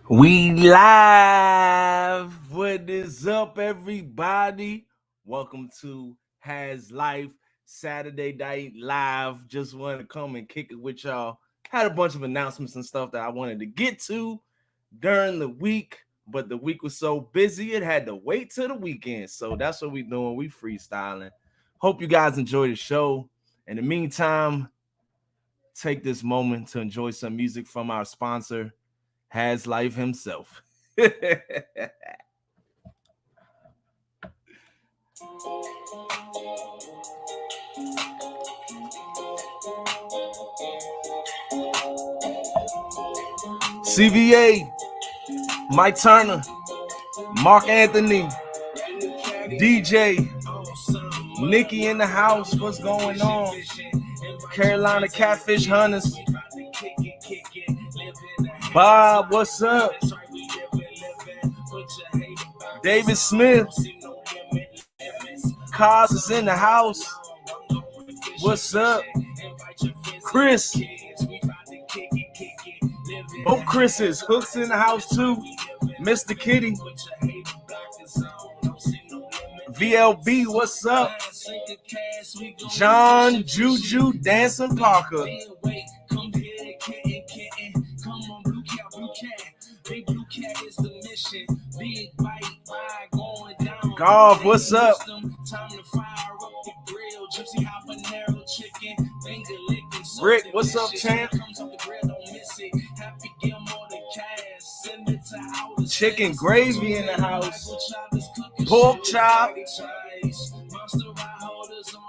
We live. What is up, everybody? Welcome to Has Life Saturday Night Live. Just wanted to come and kick it with y'all. Had a bunch of announcements and stuff that I wanted to get to during the week, but the week was so busy it had to wait till the weekend. So that's what we doing. We freestyling. Hope you guys enjoy the show. In the meantime, take this moment to enjoy some music from our sponsor, Has Life himself. CVA, Mike Turner, Mark Anthony, DJ, Nikki in the house. What's going on? Carolina Catfish Hunters. Bob, what's up? David Smith. Cos is in the house. What's up? Chris. Both Chris's. Hook's in the house too. Mr. Kitty. VLB, what's up? John Juju Dancing Parker. Golf, what's up? Rick, what's up, champ? Chicken gravy in the house. Pork chop.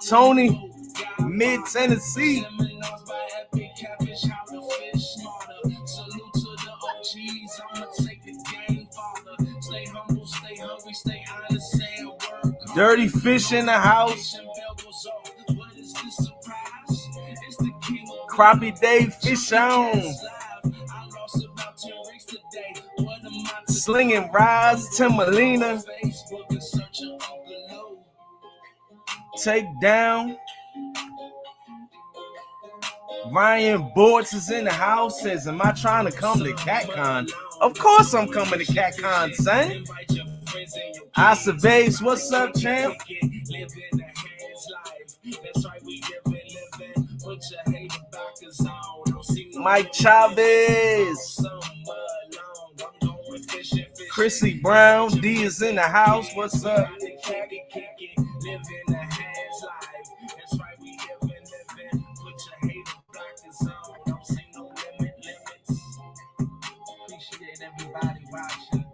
Tony, Mid Tennessee. Dirty Fish in the house. Crappie Dave Fish on. Slinging Rise, Timalina. Take down. Ryan Bortz is in the house. Says, am I trying to come to CatCon? Of course I'm coming to CatCon, son. Asa Vase, what's up, champ? Mike Chavez. Chrissy Brown, D is in the house. What's up? Appreciate everybody watching,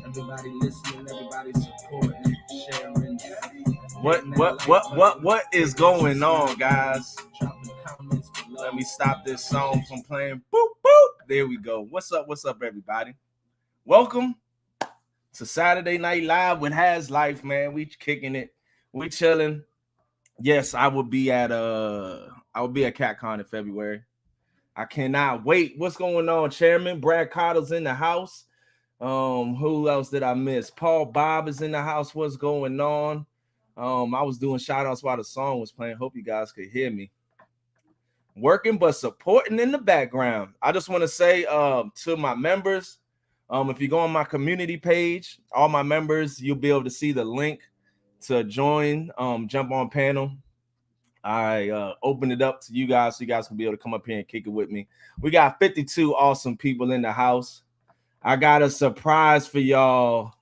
everybody listening, everybody supporting, sharing. What is going on, guys? Let me stop this song from playing. Boop, boop. There we go. What's up, everybody? Welcome to Saturday Night Live with Has Life, man. We kicking it. We chilling. Yes, I will be at CatCon in February. I cannot wait. What's going on, Chairman? Brad Cottle's in the house. Who else did I miss? Paul Bob is in the house. What's going on? I was doing shout outs while the song was playing. Hope you guys could hear me. Working but supporting in the background. I just want to say to my members, if you go on my community page, all my members, you'll be able to see the link to join Jump On Panel. I opened it up to you guys so you guys can be able to come up here and kick it with me. We got 52 awesome people in the house. I got a surprise for y'all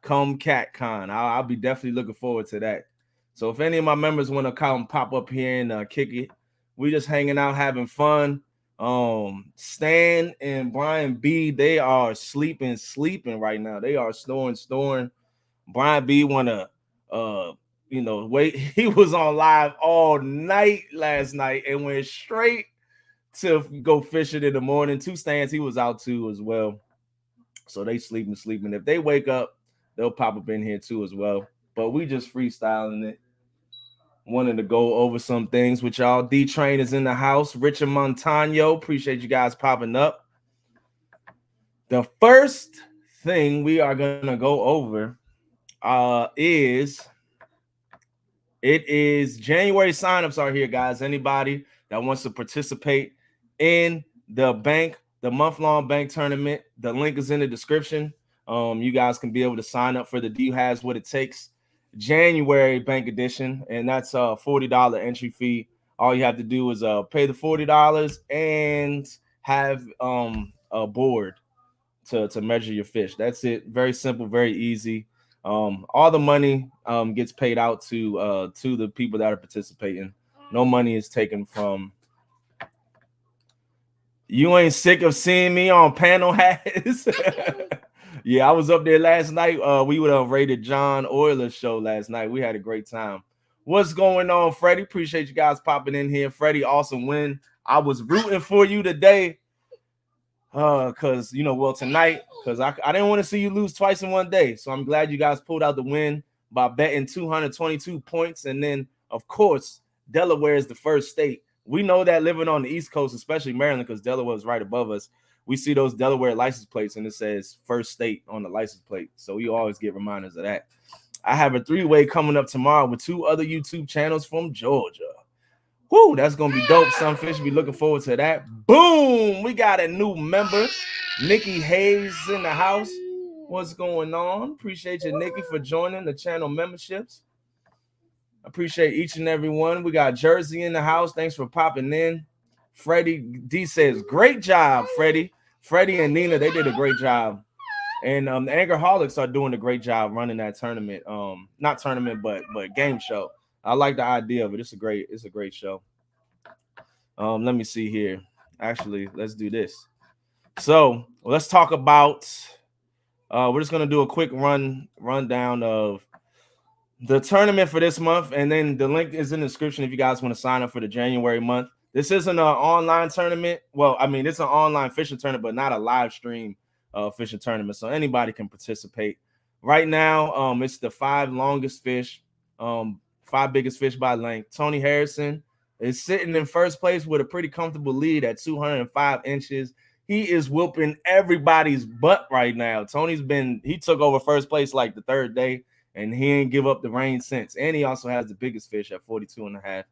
come CatCon. I'll be definitely looking forward to that. So if any of my members want to come pop up here and kick it, we just hanging out, having fun. Stan and Brian B, they are sleeping right now. They are snoring. Brian B wanna wait. He was on live all night last night and went straight to go fishing in the morning. Two Stans, he was out too as well. So they sleeping. If they wake up, they'll pop up in here too as well. But we just freestyling it. Wanted to go over some things with y'all. D-Train is in the house. Richard Montano, appreciate you guys popping up. The first thing we are going to go over is January signups are here, guys. Anybody that wants to participate in the bank the month-long bank tournament. The link is in the description. You guys can be able to sign up for the D Has What It Takes January bank edition, and that's a $40 entry fee. All you have to do is pay the $40 and have a board to measure your fish. That's it. Very simple, very easy. All the money gets paid out to the people that are participating. No money is taken from. You ain't sick of seeing me on panel hats? Yeah, I was up there last night. We would have rated John Euler's show last night. We had a great time. What's going on, Freddie? Appreciate you guys popping in here. Freddie, awesome win. I was rooting for you today. Because tonight, because I didn't want to see you lose twice in one day. So I'm glad you guys pulled out the win by betting 222 points. And then, of course, Delaware is the first state. We know that living on the East Coast, especially Maryland, because Delaware is right above us, we see those Delaware license plates and it says first state on the license plate. So we always get reminders of that. I have a 3-way coming up tomorrow with 2 other YouTube channels from Georgia. Whoo, that's going to be dope. Sunfish, be looking forward to that. Boom, we got a new member. Nikki Hayes in the house. What's going on? Appreciate you, Nikki, for joining the channel memberships. Appreciate each and every one. We got Jersey in the house. Thanks for popping in. Freddie D says, great job, Freddie. Freddie and Nina, they did a great job. And the Angerholics are doing a great job running that tournament. Not tournament, but game show. I like the idea of it. It's a great show. Let me see here. Actually, let's do this. So let's talk about. We're just gonna do a quick rundown of the tournament for this month, and then the link is in the description if you guys want to sign up for the January month. This isn't an online tournament. Well, I mean, it's an online fishing tournament, but not a live stream fishing tournament, so anybody can participate. Right now, it's the 5 longest fish. 5 biggest fish by length. Tony Harrison is sitting in first place with a pretty comfortable lead at 205 inches. He is whooping everybody's butt right now. He took over first place like the 3rd day, and he ain't give up the reins since. And he also has the biggest fish at 42.5.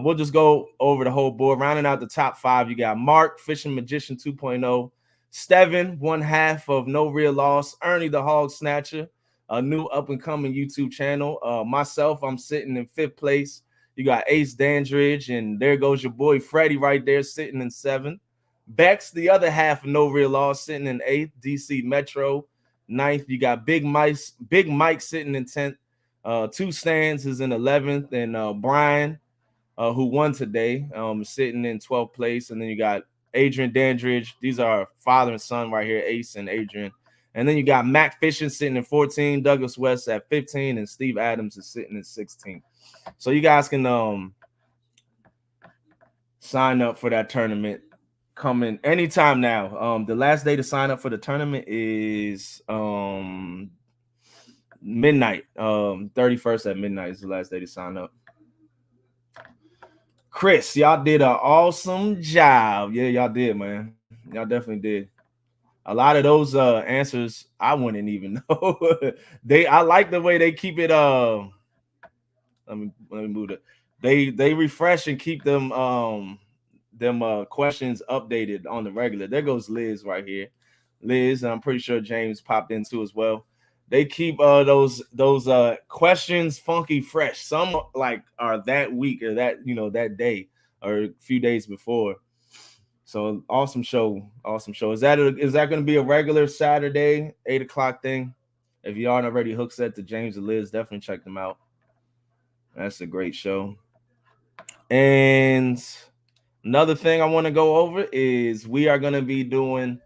We'll just go over the whole board. Rounding out the top 5, you got Mark, Fishing Magician 2.0, Steven, 1/2 of No Real Loss, Ernie the Hog Snatcher, a new up-and-coming YouTube channel. Myself, I'm sitting in 5th place. You got Ace Dandridge, and there goes your boy Freddie right there sitting in 7th. Bex, the other half of No Real Loss, sitting in 8th. DC Metro, 9th. You got Big Mike sitting in 10th. 2 Stands is in 11th. And Brian, who won today, sitting in 12th place. And then you got Adrian Dandridge. These are father and son right here, Ace and Adrian. And then you got Mac Fishing sitting in 14, Douglas West at 15, and Steve Adams is sitting in 16. So you guys can sign up for that tournament coming anytime now. The last day to sign up for the tournament is midnight. 31st at midnight is the last day to sign up. Chris, y'all did an awesome job. Yeah, y'all did, man. Y'all definitely did. A lot of those answers I wouldn't even know. I like the way they keep it. Let me move it. They refresh and keep them questions updated on the regular. There goes Liz right here. Liz, and I'm pretty sure James popped in too as well. They keep those questions funky fresh. Some like are that week or that day or a few days before. So awesome show. Is that going to be a regular Saturday 8:00 thing? If you aren't already hooked set to James and Liz, definitely check them out. That's a great show. And another thing I want to go over is we are going to be doing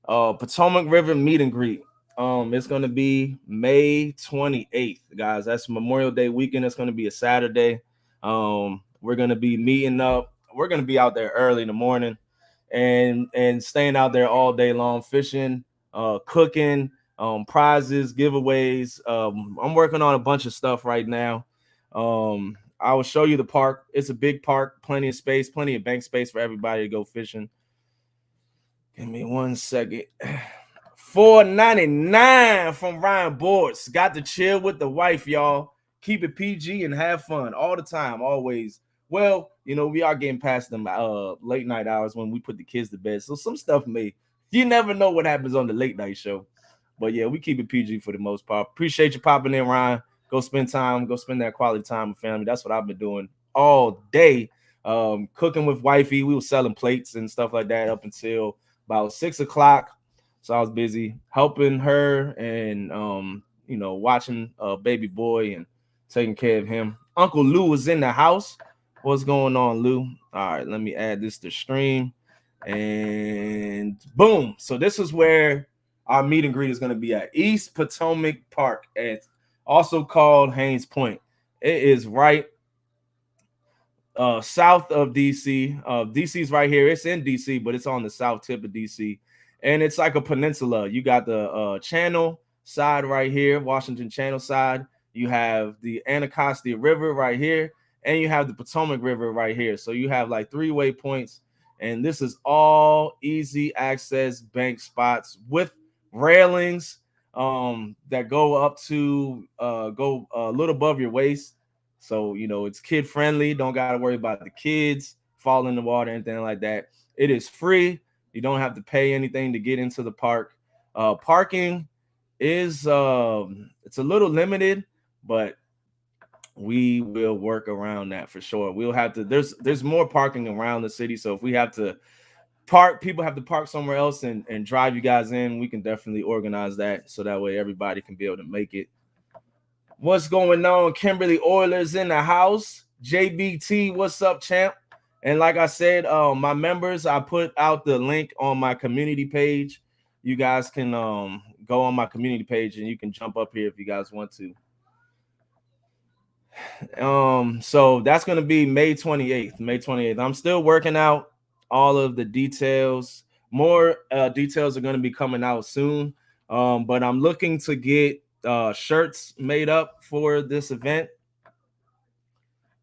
Potomac River meet and greet. It's going to be May 28th, guys. That's Memorial Day weekend. It's going to be a Saturday. We're going to be meeting up. We're going to be out there early in the morning and staying out there all day long, fishing, cooking, prizes, giveaways. I'm working on a bunch of stuff right now. I will show you the park. It's a big park, plenty of space, plenty of bank space for everybody to go fishing. Give me 1 second. $4.99 from Ryan Boards. Got to chill with the wife, y'all. Keep it PG and have fun all the time, always. Well, we are getting past them late night hours when we put the kids to bed. So some stuff you never know what happens on the late night show. But yeah, we keep it PG for the most part. Appreciate you popping in, Ryan. Go spend that quality time with family. That's what I've been doing all day. Cooking with wifey. We were selling plates and stuff like that up until about 6 o'clock. So I was busy helping her and watching baby boy and taking care of him. Uncle Lou was in the house. What's going on, Lou? All right, let me add this to stream. And boom. So this is where our meet and greet is going to be at East Potomac Park, and also called Haynes Point. It is right south of DC. DC's right here. It's in DC, but it's on the south tip of DC. And it's like a peninsula. You got the Channel side right here, Washington Channel side. You have the Anacostia River right here, and you have the Potomac River right here. So you have like 3 waypoints, and this is all easy access bank spots with railings that go up to go a little above your waist. So it's kid friendly. Don't got to worry about the kids falling in the water, anything like that. It is free. You don't have to pay anything to get into the park. Parking is it's a little limited, but we will work around that for sure. We'll have to. There's more parking around the city, so if we have to people have to park somewhere else and drive you guys in, we can definitely organize that so that way everybody can be able to make it. What's going on? Kimberly Oilers in the house. JBT, what's up, champ? And like I said, my members, I put out the link on my community page. You guys can go on my community page and you can jump up here if you guys want to. So that's going to be May 28th. I'm still working out all of the details. More details are going to be coming out soon. But I'm looking to get shirts made up for this event.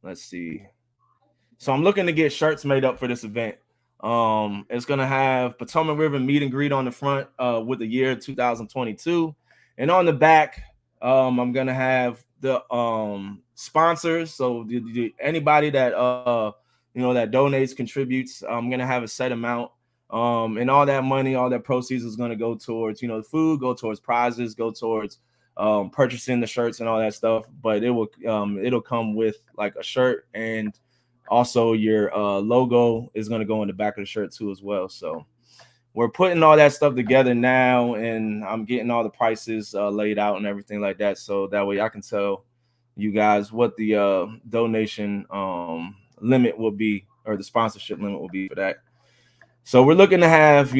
Let's see. So I'm looking to get shirts made up for this event. It's going to have Potomac River meet and greet on the front with the year 2022. And on the back, I'm going to have the sponsors. So anybody that that donates, contributes, I'm going to have a set amount. And all that money, all that proceeds is going to go towards, the food, go towards prizes, go towards purchasing the shirts and all that stuff. But it'll come with like a shirt, and also your logo is going to go in the back of the shirt too as well. So we're putting all that stuff together now, and I'm getting all the prices laid out and everything like that. So that way I can tell you guys what the donation limit will be, or the sponsorship limit will be for that. So we're looking to have,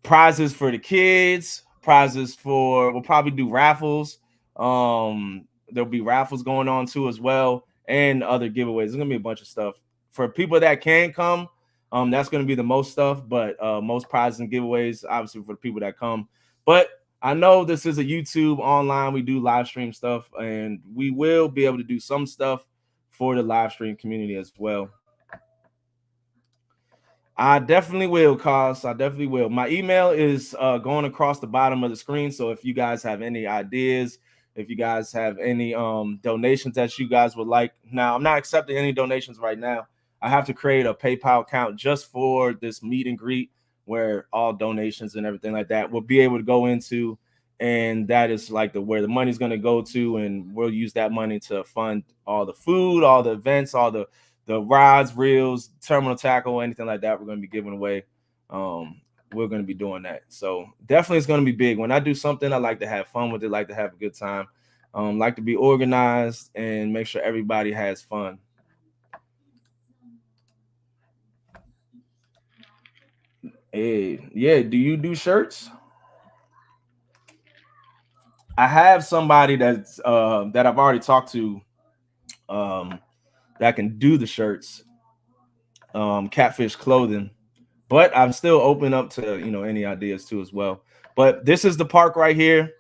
prizes for the kids, we'll probably do raffles. There'll be raffles going on too as well, and other giveaways. There's gonna be a bunch of stuff for people that can come. That's gonna be the most stuff, but most prizes and giveaways, obviously, for the people that come. But I know this is a YouTube online. We do live stream stuff, and we will be able to do some stuff for the live stream community as well. I definitely will, Cos. I definitely will. My email is going across the bottom of the screen. So if you guys have any ideas, if you guys have any donations that you guys would like. Now, I'm not accepting any donations right now. I have to create a PayPal account just for this meet and greet, where all donations and everything like that will be able to go into. And that is like where the money's going to go to. And we'll use that money to fund all the food, all the events, all the rods, reels, terminal tackle, anything like that we're going to be giving away. We're going to be doing that. So definitely it's going to be big. When I do something, I like to have fun with it, like to have a good time, like to be organized and make sure everybody has fun. Hey, yeah, do you do shirts? I have somebody that I've already talked to that can do the shirts, Catfish Clothing. But I'm still open up to any ideas too as well. But this is the park right here.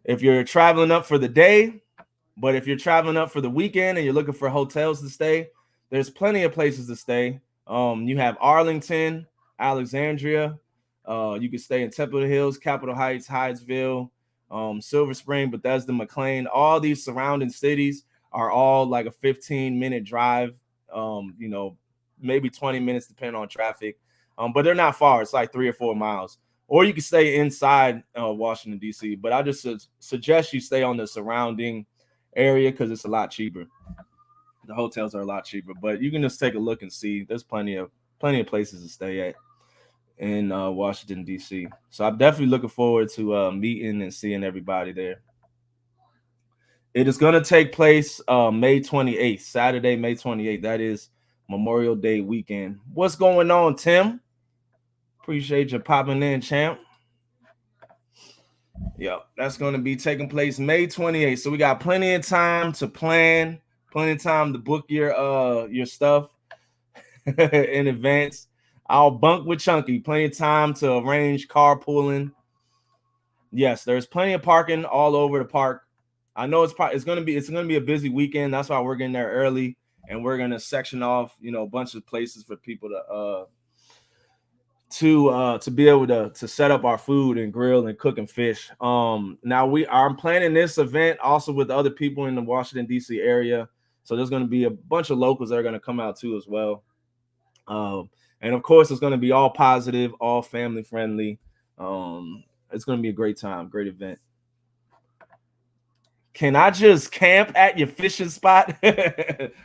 If you're traveling up for the day, but if you're traveling up for the weekend and you're looking for hotels to stay, there's plenty of places to stay. You have Arlington, Alexandria. You can stay in Temple Hills, Capitol Heights, Hyattsville, Silver Spring, Bethesda, McLean. All these surrounding cities are all like a 15-minute drive Maybe 20 minutes depending on traffic. But they're not far. It's like 3 or 4 miles. Or you can stay inside Washington, D.C. But I just suggest you stay on the surrounding area because it's a lot cheaper. The hotels are a lot cheaper. But you can just take a look and see. There's plenty of places to stay at in Washington, D.C. So I'm definitely looking forward to meeting and seeing everybody there. It is going to take place May 28th, Saturday, May 28th. That is Memorial Day weekend. What's going on, Tim? Appreciate you popping in, champ. Yep, that's going to be taking place May 28th. So we got plenty of time to plan, plenty of time to book your stuff in advance. I'll bunk with Chunky. Plenty of time to arrange carpooling. Yes, there's plenty of parking all over the park. I know it's gonna be a busy weekend. That's why we're getting there early, and we're gonna section off a bunch of places for people to be able to set up our food and grill and cook and fish. Now I'm planning this event also with other people in the Washington D.C. area. So there's gonna be a bunch of locals that are gonna come out too as well. And of course, it's gonna be all positive, all family friendly. It's gonna be a great time, great event. Can I just camp at your fishing spot?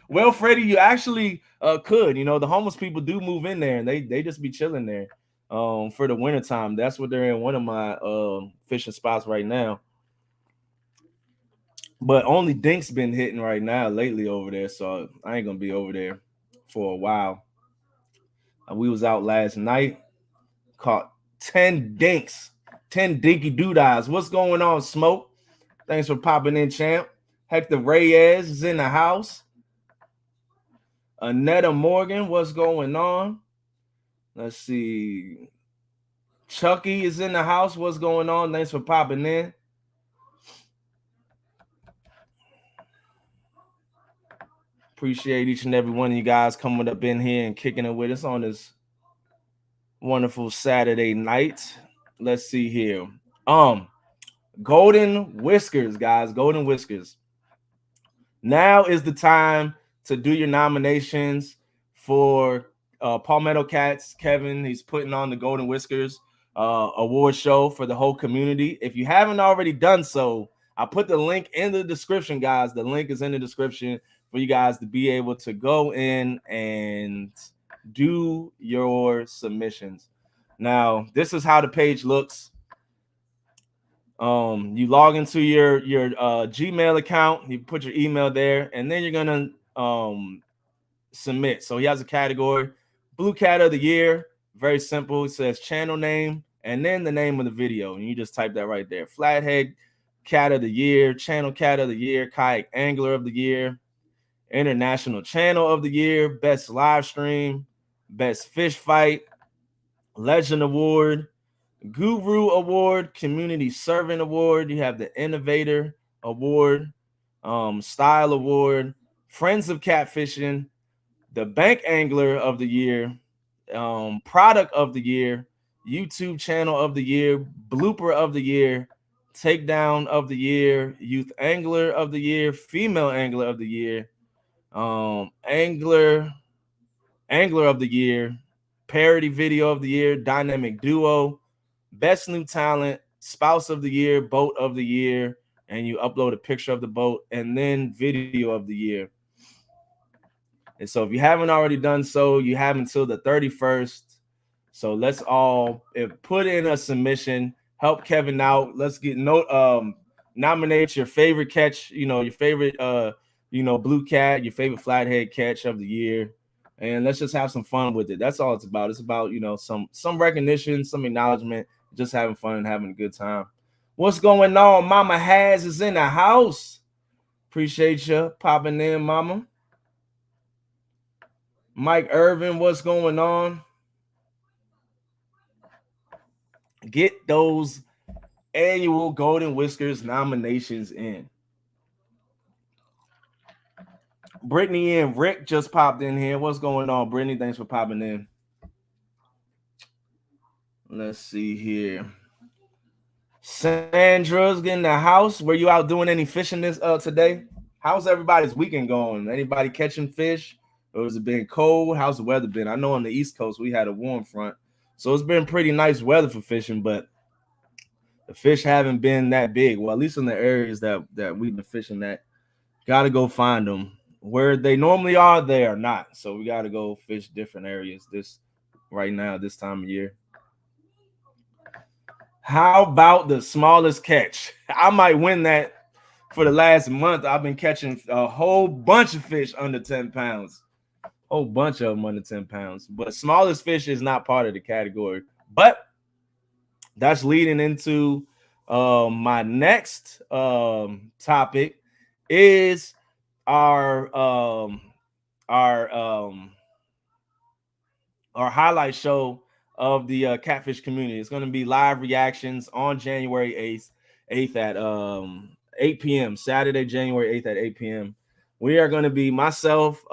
Well, Freddie, you actually could. The homeless people do move in there, and they just be chilling there for the wintertime. That's what they're in one of my fishing spots right now. But only Dink's been hitting right now lately over there, so I ain't going to be over there for a while. We was out last night, caught 10 dinks, 10 dinky doodahs. What's going on, Smoke? Thanks for popping in, champ. Hector Reyes is in the house. Anetta Morgan, what's going on? Let's see. Chucky is in the house. What's going on? Thanks for popping in. Appreciate each and every one of you guys coming up in here and kicking it with us on this wonderful Saturday night. Let's see here. Golden Whiskers, guys. Golden Whiskers. Now is the time to do your nominations for Palmetto Cats. Kevin, he's putting on the Golden Whiskers award show for the whole community. If you haven't already done so, I put the link in the description, guys. The link is in the description for you guys to be able to go in and do your submissions. Now, this is how the page looks. You log into your Gmail account, you put your email there, and then you're gonna submit. So he has a category, Blue Cat of the Year. Very simple. It says channel name and then the name of the video, and you just type that right there. Flathead Cat of the Year, Channel Cat of the Year, Kayak Angler of the Year, International Channel of the Year, Best Live Stream, Best Fish Fight, Legend Award, Guru Award, Community Servant Award. You have the Innovator Award, Style Award, Friends of Catfishing, the Bank Angler of the Year, Product of the Year, YouTube Channel of the Year, Blooper of the Year, Takedown of the Year, Youth Angler of the Year, Female Angler of the Year, Angler of the Year, Parody Video of the Year, Dynamic Duo, Best New Talent, Spouse of the Year, Boat of the Year, and you upload a picture of the boat, and then Video of the Year. And so if you haven't already done so, you have until the 31st. So let's all put in a submission, help Kevin out. Let's get nominate your favorite catch, your favorite blue cat, your favorite flathead catch of the year. And let's just have some fun with it. That's all it's about. It's about, some recognition, some acknowledgement, just having fun and having a good time. What's going on? Mama Has is in the house. Appreciate you popping in, Mama. Mike Irvin, what's going on? Get those annual Golden Whiskers nominations in. Brittany and Rick just popped in here. What's going on, Brittany? Thanks for popping in. Let's see here. Sandra's getting the house. Were you out doing any fishing this today? How's everybody's weekend going? Anybody catching fish? Or has it been cold? How's the weather been? I know on the East Coast we had a warm front, so it's been pretty nice weather for fishing, but the fish haven't been that big. Well, at least in the areas that we've been fishing at. Got to go find them. Where they normally are, they are not. So we got to go fish different areas this right now, this time of year. How about the smallest catch? I might win that. For the last month, I've been catching a whole bunch of fish under 10 pounds. Whole bunch of them under 10 pounds. But smallest fish is not part of the category. But that's leading into my next topic is our our highlight show of the catfish community. It's going to be live reactions on January 8th at 8 p.m. Saturday, January 8th at 8 p.m. We are going to be myself,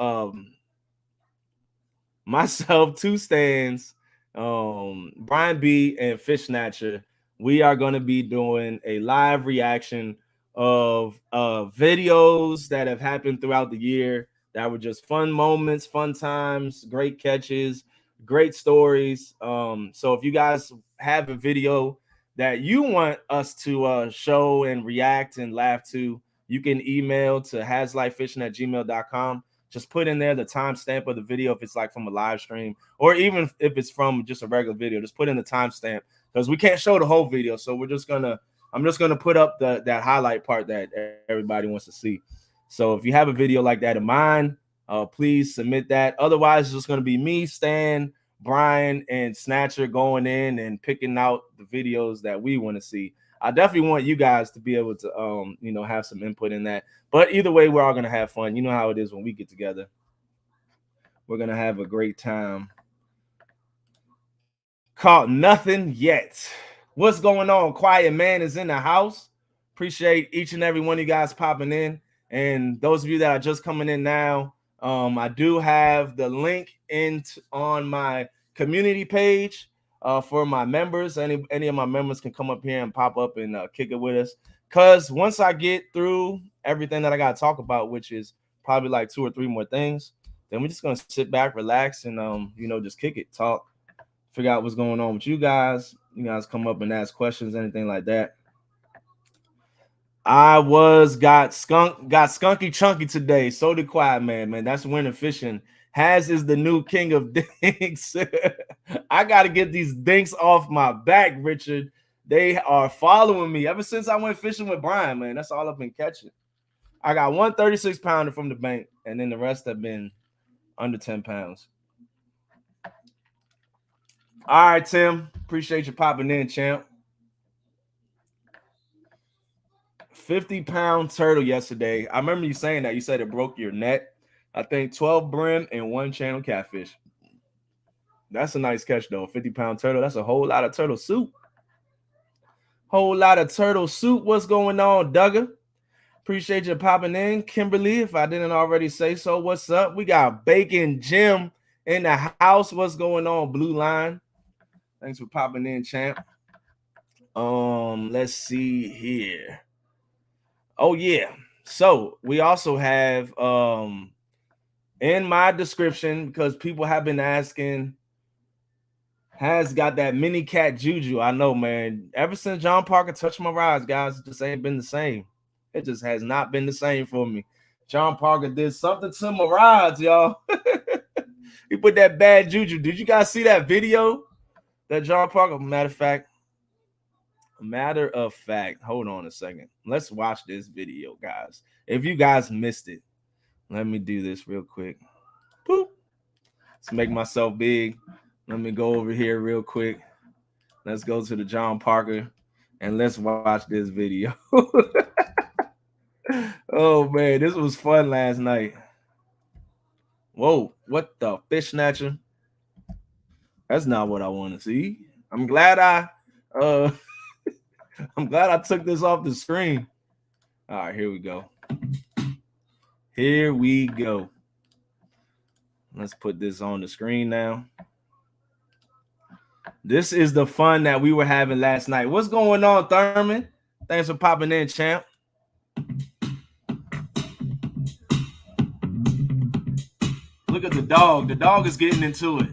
two stands, Brian B, and Fish Snatcher. We are going to be doing a live reaction of videos that have happened throughout the year that were just fun moments, fun times, great catches, great stories. So if you guys have a video that you want us to show and react and laugh to, you can email to haslifefishing@gmail.com. Just put in there the timestamp of the video if it's like from a live stream, or even if it's from just a regular video. Just put in the timestamp because we can't show the whole video. So I'm just gonna put up that highlight part that everybody wants to see. So if you have a video like that in mind, please submit that. Otherwise, it's just gonna be me, Stan, Brian, and Snatcher going in and picking out the videos that we want to see. I definitely want you guys to be able to have some input in that. But either way, we're all gonna have fun. You know how it is when we get together. We're gonna have a great time. Caught nothing yet. What's going on? Quiet Man is in the house. Appreciate each and every one of you guys popping in. And those of you that are just coming in now, I do have the link on my community page for my members. Any of my members can come up here and pop up and kick it with us. Because once I get through everything that I got to talk about, which is probably like 2 or 3 more things, then we're just going to sit back, relax, and, just kick it, talk, figure out what's going on with you guys. You guys come up and ask questions, anything like that. I got skunky chunky today. So did Quiet Man, man. That's winter fishing. Has is the new king of dinks. I got to get these dinks off my back, Richard. They are following me ever since I went fishing with Brian, man. That's all I've been catching. I got one 36-pounder from the bank, and then the rest have been under 10 pounds. All right, Tim. Appreciate you popping in, champ. 50-pound turtle yesterday. I remember you saying that. You said it broke your net. I think 12 brim and 1 channel catfish. That's a nice catch, though. 50-pound turtle. That's a whole lot of turtle soup. Whole lot of turtle soup. What's going on, Duggar? Appreciate you popping in. Kimberly, if I didn't already say so, what's up? We got Bacon Jim in the house. What's going on, Blue Line? Thanks for popping in, champ. Let's see here. Oh, yeah. So we also have in my description, because people have been asking, has got that mini cat juju. I know, man. Ever since John Parker touched my rods, guys, it just ain't been the same. It just has not been the same for me. John Parker did something to my rods, y'all. He put that bad juju. Did you guys see that video that John Parker? Matter of fact, hold on a second. Let's watch this video, guys. If you guys missed it, let me do this real quick. Boop. Let's make myself big. Let me go over here real quick. Let's go to the John Parker and let's watch this video. Oh, man, this was fun last night. Whoa, what the fish snatcher? That's not what I want to see. I'm glad I took this off the screen. All right, here we go. Here we go. Let's put this on the screen now. This is the fun that we were having last night. What's going on, Thurman? Thanks for popping in, champ. Look at the dog. The dog is getting into it.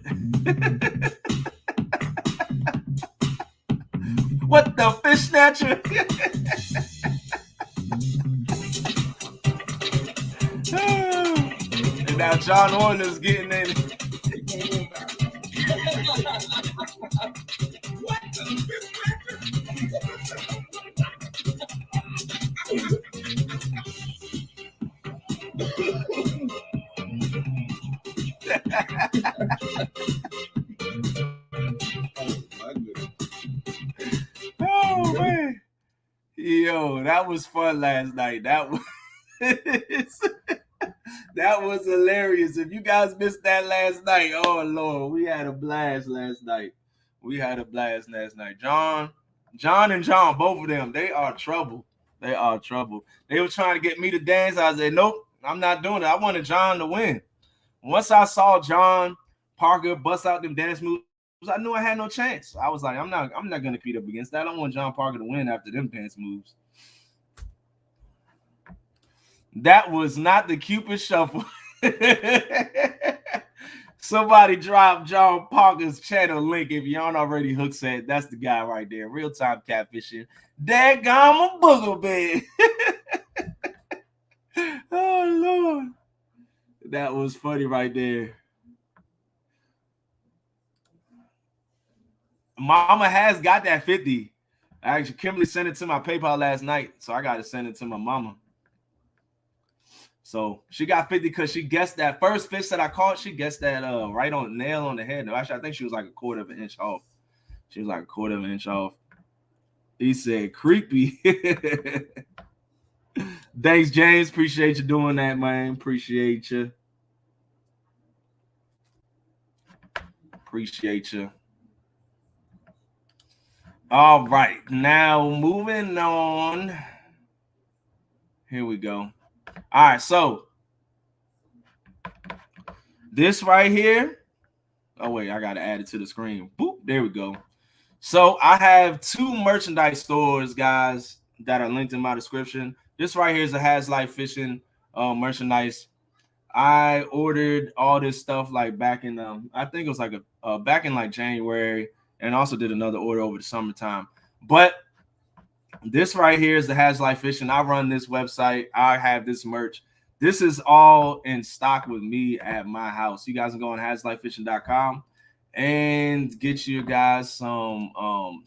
What the fish snatcher? And now John Horner's getting in it. Oh man. Yo, that was fun last night. That was that was hilarious. If you guys missed that last night, oh Lord, we had a blast last night. John and John, both of them, they are trouble. They are trouble. They were trying to get me to dance. I said, nope, I'm not doing it. I wanted John to win. Once I saw John Parker bust out them dance moves, I knew I had no chance. I was like, I'm not gonna compete up against that. I don't want John Parker to win after them dance moves. That was not the Cupid shuffle. Somebody drop John Parker's channel link if you aren't already hooked set. That's the guy right there. Real time catfishing. Daggone booger bed. Oh Lord. That was funny right there. Mama has got that 50. Actually, Kimberly sent it to my PayPal last night, so I got to send it to my mama. So she got 50 because she guessed that first fish that I caught. She guessed that right on nail on the head. No, actually, I think she was like a quarter of an inch off. She was like a quarter of an inch off. He said, creepy. Thanks, James. Appreciate you doing that, man. Appreciate you. All right. Now, moving on. Here we go. All right. So, this right here. Oh, wait. I got to add it to the screen. Boop. There we go. So, I have 2 merchandise stores, guys, that are linked in my description. This right here is a Has Life Fishing merchandise. I ordered all this stuff like back in I think it was like back in like January, and also did another order over the summertime. But this right here is the Has Life Fishing. I run this website. I have this merch. This is all in stock with me at my house. You guys can go on haslifefishing.com and get you guys some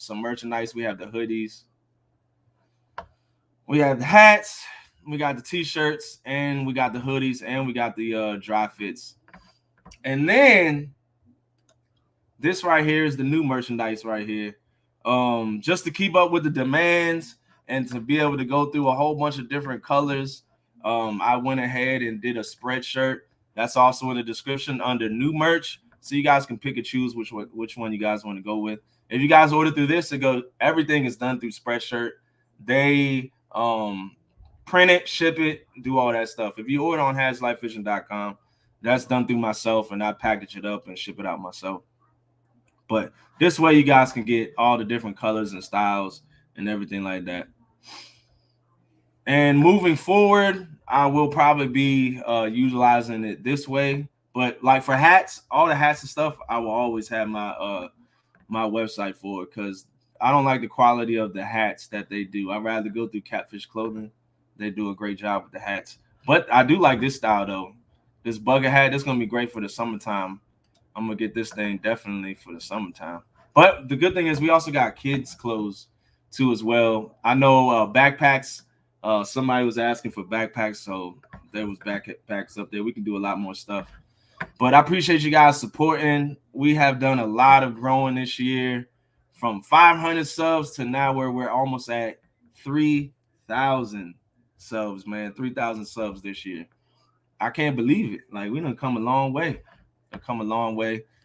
merchandise. We have the hoodies, we have the hats, we got the t-shirts, and we got the hoodies, and we got the dry fits. And then this right here is the new merchandise right here. Just to keep up with the demands and to be able to go through a whole bunch of different colors, I went ahead and did a spread shirt. That's also in the description under new merch, so you guys can pick and choose which one you guys want to go with. If you guys order through this, everything is done through Spreadshirt. They print it, ship it, do all that stuff. If you order on haslifefishing.com, that's done through myself, and I package it up and ship it out myself. But this way you guys can get all the different colors and styles and everything like that. And moving forward, I will probably be utilizing it this way. But like for hats, all the hats and stuff, I will always have my website for it, because I don't like the quality of the hats that they do. I'd rather go through Catfish Clothing. They do a great job with the hats. But I do like this style though. This bugger hat, this is gonna be great for the summertime. I'm gonna get this thing definitely for the summertime. But the good thing is we also got kids clothes too as well. I know backpacks. Somebody was asking for backpacks, so there was backpacks up there. We can do a lot more stuff. But I appreciate you guys supporting. We have done a lot of growing this year, from 500 subs to now where we're almost at 3,000 subs, man. 3,000 subs this year. I can't believe it. Like, we done come a long way.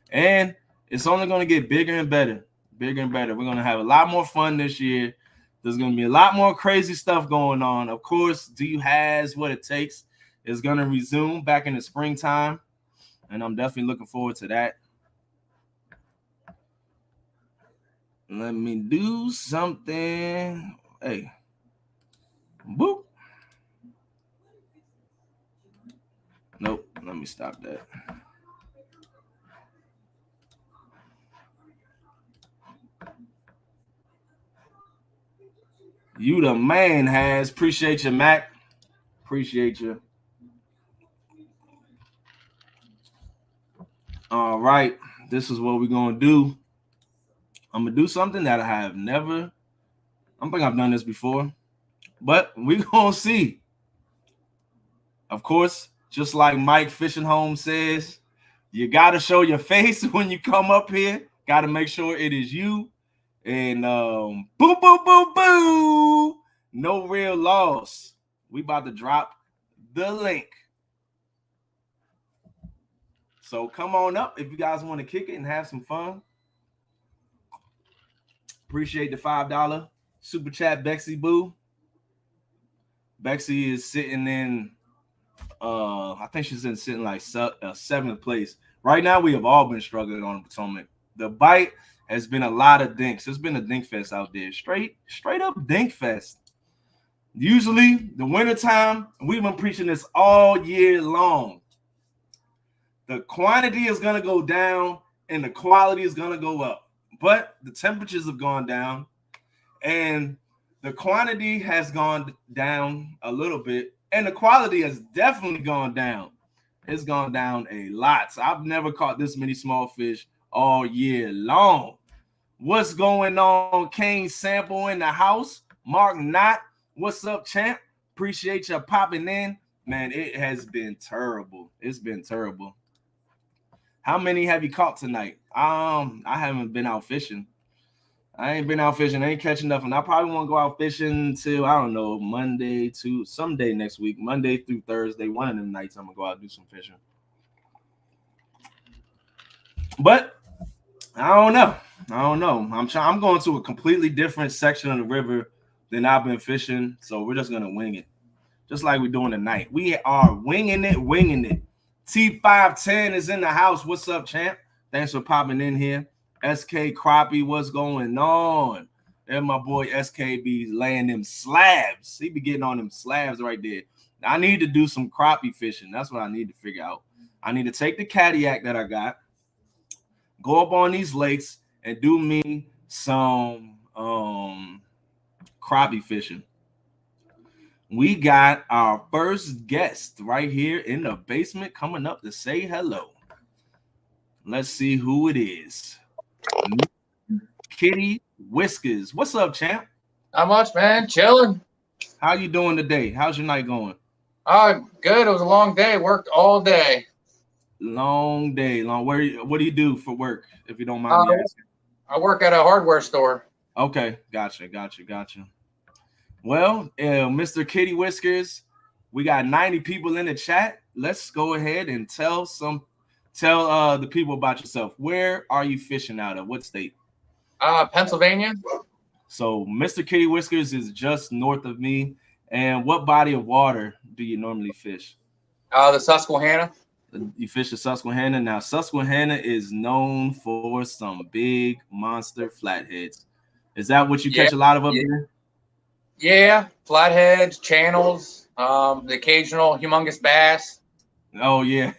And it's only going to get bigger and better. We're going to have a lot more fun this year. There's going to be a lot more crazy stuff going on. Of course, Do You Has What It Takes is going to resume back in the springtime, and I'm definitely looking forward to that. Let me do something. Hey. Boop. Nope. Let me stop that. You the man, has. Appreciate you, Mac. Appreciate you. All right. This is what we're going to do. I'm going to do something that I have never, I don't think I've done this before, but we're going to see. Of course, just like Mike Fishing Home says, you got to show your face when you come up here. Got to make sure it is you. And boo, boo, boo, boo. No real loss. We about to drop the link. So come on up if you guys want to kick it and have some fun. Appreciate the $5 super chat, Bexy Boo. Bexy is sitting in, I think she's sitting like 7th place. Right now, we have all been struggling on Potomac. The bite has been a lot of dinks. It's been a dink fest out there. Straight up dink fest. Usually, the wintertime, we've been preaching this all year long. The quantity is going to go down and the quality is going to go up. But the temperatures have gone down and the quantity has gone down a little bit and the quality has definitely gone down. It's gone down a lot. So I've never caught this many small fish all year long. What's going on? Kane Sample in the house. Mark Knott. What's up, champ? Appreciate you popping in. Man, it has been terrible. It's been terrible. How many have you caught tonight? I haven't been out fishing. I ain't been out fishing. I ain't catching nothing. I probably won't go out fishing until, I don't know, Monday to someday next week. Monday through Thursday. One of them nights I'm going to go out and do some fishing. But I don't know. I'm going to a completely different section of the river than I've been fishing. So we're just going to wing it. Just like we're doing tonight. We are winging it. T510 is in the house. What's up, champ? Thanks for popping in here. SK Crappie, what's going on? And my boy SK be laying them slabs. He be getting on them slabs right there. I need to do some crappie fishing. That's what I need to figure out. I need to take the Cadillac that I got, go up on these lakes, and do me some crappie fishing. We got our first guest right here in the basement coming up to say hello. Let's see who it is. Kitty Whiskers. What's up, champ? Not much, man. Chilling. How you doing today? How's your night going? Good. It was a long day. Worked all day. Long day. What do you do for work, if you don't mind me asking? I work at a hardware store. Okay. Gotcha. Well, Mr. Kitty Whiskers, we got 90 people in the chat. Let's go ahead and tell the people about yourself. Where are you fishing out of? What state? Pennsylvania. So Mr. Kitty Whiskers is just north of me. And what body of water do you normally fish? The Susquehanna. You fish the Susquehanna. Now, Susquehanna is known for some big monster flatheads. Is that what you catch a lot of up there? Yeah, flatheads, channels, the occasional humongous bass. Oh, yeah.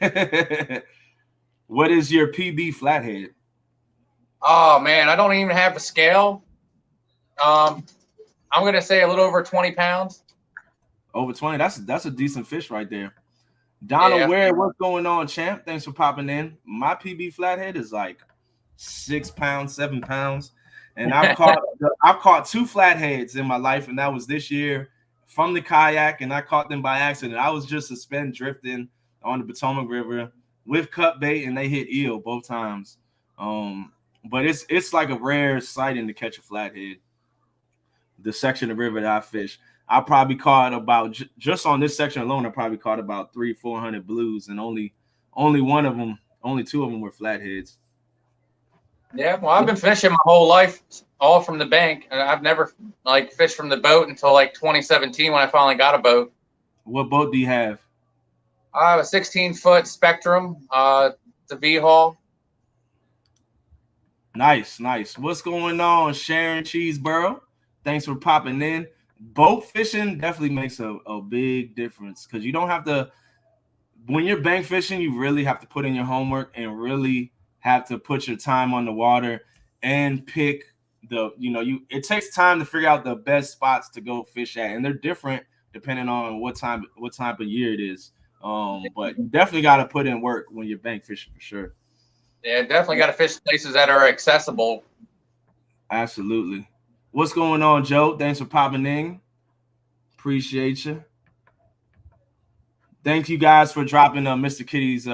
What is your PB flathead? Oh, man, I don't even have a scale. I'm going to say a little over 20 pounds. Over 20? That's a decent fish right there. Donald Ware, what's going on, champ? Thanks for popping in. My PB flathead is like 6 pounds, 7 pounds. And I've caught 2 flatheads in my life, and that was this year from the kayak, and I caught them by accident. I was just suspend drifting on the Potomac River with cut bait, and they hit eel both times. But it's like a rare sighting to catch a flathead. The section of the river that I fish, I probably caught about just on this section alone. I probably caught about 300-400 blues, and only 2 of them were flatheads. Yeah, well, I've been fishing my whole life, all from the bank, and I've never fished from the boat until 2017 when I finally got a boat. What boat do you have? I have a 16-foot Spectrum, the V-Haul. Nice. What's going on, Sharon Cheeseboro? Thanks for popping in. Boat fishing definitely makes a big difference because you don't have to. When you're bank fishing, you really have to put in your homework and really have to put your time on the water and pick it takes time to figure out the best spots to go fish at, and they're different depending on what time of year it is. But you definitely got to put in work when you're bank fishing for sure. Yeah, definitely got to fish places that are accessible. Absolutely. What's going on, Joe? Thanks for popping in. Appreciate you. Thank you guys for dropping Mr. Kitty's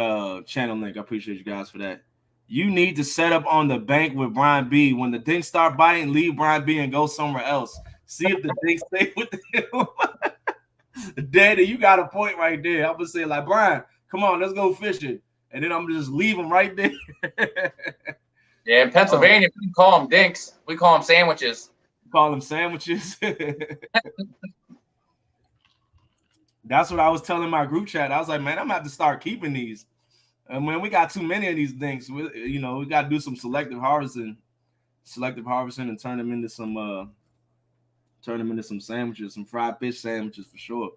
channel link. I appreciate you guys for that. You need to set up on the bank with Brian B. When the dinks start biting, leave Brian B and go somewhere else. See if the dinks stay with him. Daddy, you got a point right there. I'm gonna say, like, Brian, come on, let's go fishing. And then I'm gonna just leave him right there. Yeah, in Pennsylvania, we call them dinks. We call them sandwiches. Call them sandwiches. That's what I was telling my group chat. I was like, man, I'm gonna have to start keeping these. And when we got too many of these things, we got to do some selective harvesting, and turn them into some sandwiches, some fried fish sandwiches for sure.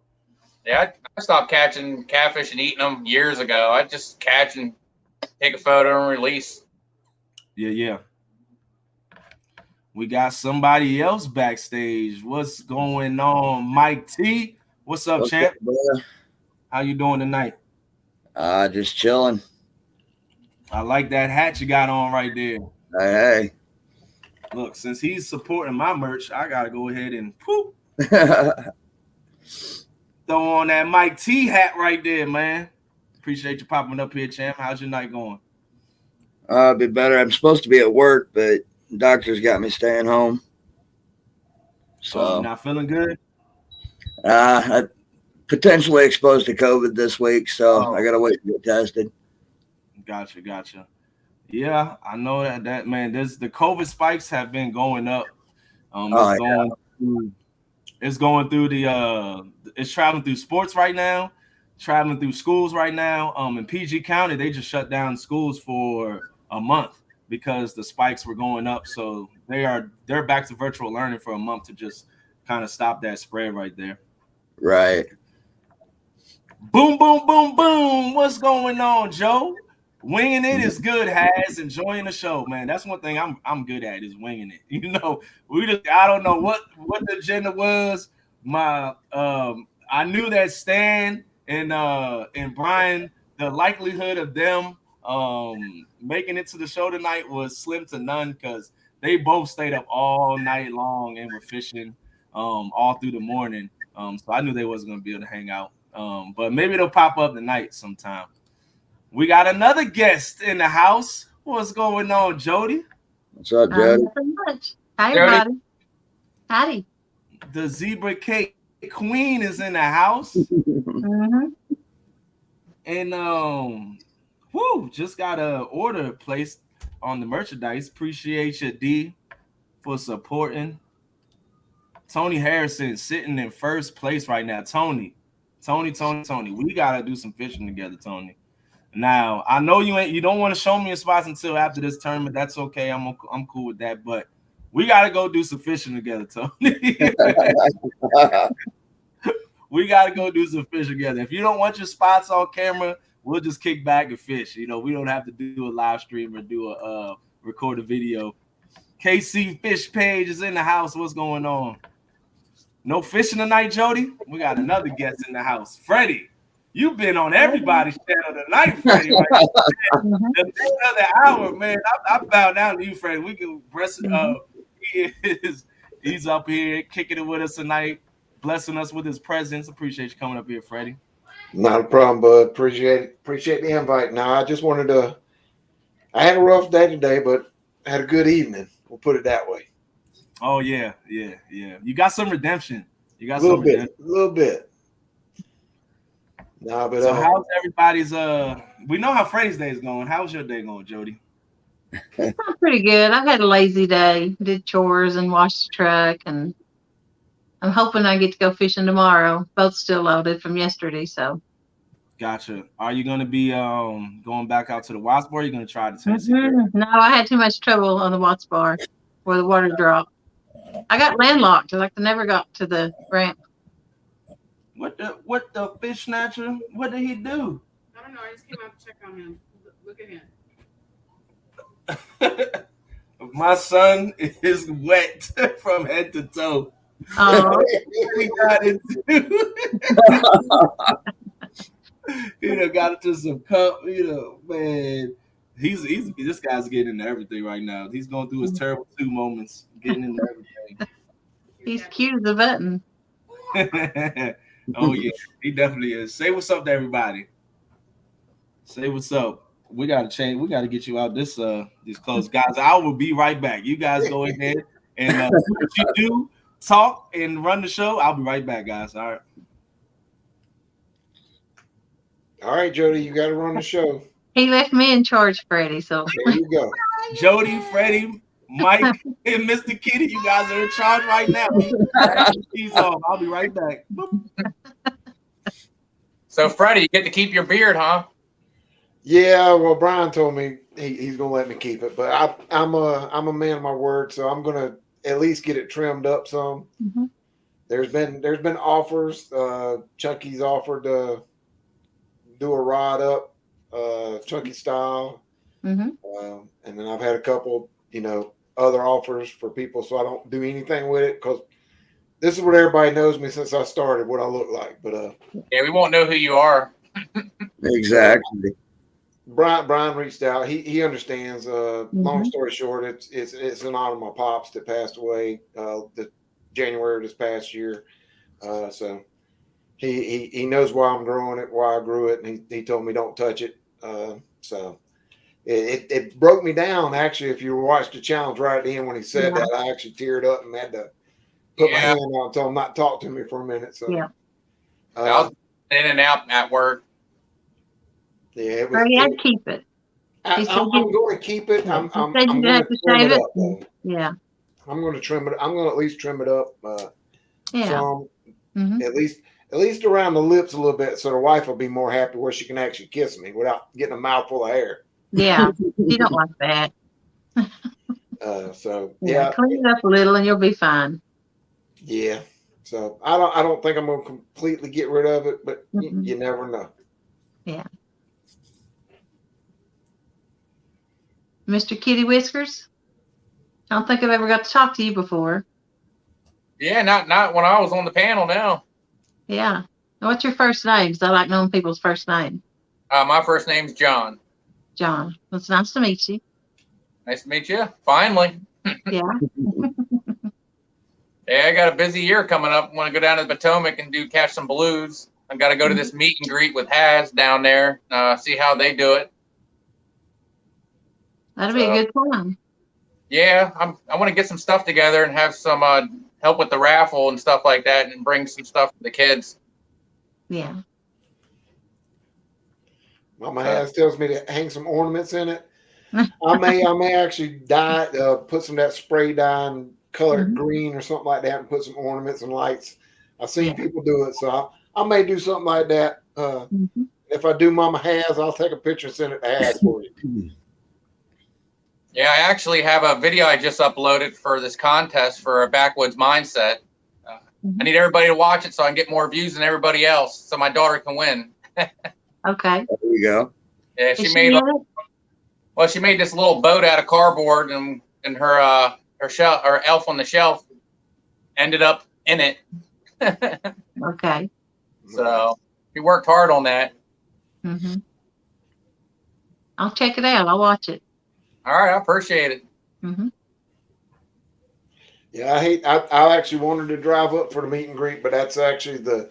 Yeah, I stopped catching catfish and eating them years ago. I just catch and take a photo and release. Yeah. We got somebody else backstage. What's going on, Mike T? What's up, champ? Up, how you doing tonight? Just chilling. I like that hat you got on right there. Hey. Look, since he's supporting my merch, I gotta go ahead and throw on that Mike T hat right there, man. Appreciate you popping up here, champ. How's your night going? A bit better. I'm supposed to be at work, but the doctor's got me staying home. So you're not feeling good? I potentially exposed to COVID this week, so I gotta wait to get tested. Gotcha. Yeah, I know that man. The COVID spikes have been going up. It's going through it's traveling through sports right now, traveling through schools right now. In PG County, they just shut down schools for a month because the spikes were going up. So they're back to virtual learning for a month to just kind of stop that spread right there. Right. Boom, boom, boom, boom. What's going on, Joe? Winging it is good, Has. Enjoying the show, man. That's one thing I'm good at is winging it. I don't know what the agenda was. I knew that Stan and Brian, the likelihood of them making it to the show tonight was slim to none because they both stayed up all night long and were fishing all through the morning. So I knew they wasn't gonna be able to hang out. But maybe they'll pop up tonight sometime. We got another guest in the house. What's going on, Jody? What's up, Jody? Nothing much. Hi, everybody. Howdy. The Zebra Cake Queen is in the house. Mm-hmm. And just got an order placed on the merchandise. Appreciate you, D, for supporting. Tony Harrison sitting in first place right now. Tony. We gotta do some fishing together, Tony. Now I know you don't want to show me your spots until after this tournament. That's okay. I'm cool with that. But we gotta go do some fishing together, Tony. We gotta go do some fishing together. If you don't want your spots on camera, we'll just kick back and fish. We don't have to do a live stream or do a record a video. KC Fish Page is in the house. What's going on? No fishing tonight, Jody? We got another guest in the house. Freddie, you've been on everybody's channel tonight, Freddie. Right? Another hour, man. I bow down to you, Freddie. We can press it up. He's up here kicking it with us tonight, blessing us with his presence. Appreciate you coming up here, Freddie. Not a problem, bud. Appreciate the invite. Now, I just wanted to. I had a rough day today, but I had a good evening. We'll put it that way. Oh yeah. You got some redemption. A little bit. Nah, but so how's everybody's? We know how Freddie's day is going. How's your day going, Jody? Pretty good. I've had a lazy day. Did chores and washed the truck, and I'm hoping I get to go fishing tomorrow. Both still loaded from yesterday, so. Gotcha. Are you going to be going back out to the Watts Bar? Or are you going to try to Tennessee? No, I had too much trouble on the Watts Bar where the water dropped. I got landlocked. Like I never got to the ramp. What the fish snatcher? What did he do? I don't know. I just came out to check on him. Look at him. My son is wet from head to toe. Oh, He got into got into some cup. Man. He's this guy's getting into everything right now. He's going through his terrible 2 moments, getting into he's cute as a button. everything. Oh yeah, he definitely is. Say what's up to everybody. Say what's up. We gotta change. We gotta get you out these clothes, guys. I will be right back. You guys go ahead and what you do, talk and run the show. I'll be right back, guys. All right. All right, Jody, you got to run the show. He left me in charge, Freddie. So There you go. Jody, Freddie, Mike, and Mr. Kitty, you guys are in charge right now. She's off. I'll be right back. So, Freddie, you get to keep your beard, huh? Yeah, well, Brian told me he's gonna let me keep it, but I'm a man of my word, so I'm gonna at least get it trimmed up some. Mhm. There's been offers. Chunky's offered to do a rod up, Chunky style, Mhm. and then I've had a couple, other offers for people, so I don't do anything with it because this is what everybody knows me since I started, what I look like. But Yeah, we won't know who you are. Exactly. Brian reached out. He understands. Long story short, it's in honor of my pops that passed away the January of this past year. So he knows why I'm growing it, why I grew it, and he told me don't touch it. So it broke me down actually. If you watched the challenge right at the end when he said that, I actually teared up and had to put my hand out and tell him not to talk to me for a minute. So I was in and out at work. Yeah, it or was. he had to keep it. I'm going to keep it. I'm going to have to trim shave it it. up. Though. Yeah. I'm going to trim it. I'm going to at least trim it up. Some, Mhm. at least around the lips a little bit, so the wife will be more happy where she can actually kiss me without getting a mouthful of hair. Yeah. You don't like that. So clean it up a little and you'll be fine. Yeah. So I don't think I'm going to completely get rid of it, but you never know. Yeah. Mr. Kitty Whiskers, I don't think I've ever got to talk to you before. Yeah, not when I was on the panel. No. Yeah. What's your first name? Because I like knowing people's first name. My first name's John. John. Well, it's nice to meet you. Nice to meet you. Finally. Yeah. Yeah, I got a busy year coming up. I want to go down to the Potomac and catch some blues. I got to go to this meet and greet with Haz down there. See how they do it. That'll be a good time. Yeah, I want to get some stuff together and have some help with the raffle and stuff like that, and bring some stuff to the kids. Yeah. Mama Haz tells me to hang some ornaments in it. I may actually dye, put some of that spray dye and color it green or something like that, and put some ornaments and lights. I've seen people do it, so I may do something like that. If I do Mama Haz, I'll take a picture and send it to Haz for you. Yeah, I actually have a video I just uploaded for this contest for a backwoods mindset. I need everybody to watch it so I can get more views than everybody else, so my daughter can win. Okay. There you go. Yeah, she made this little boat out of cardboard, and her elf on the shelf ended up in it. Okay. So she worked hard on that. I'll check it out. I'll watch it. All right, I appreciate it. Yeah, I actually wanted to drive up for the meet and greet, but that's actually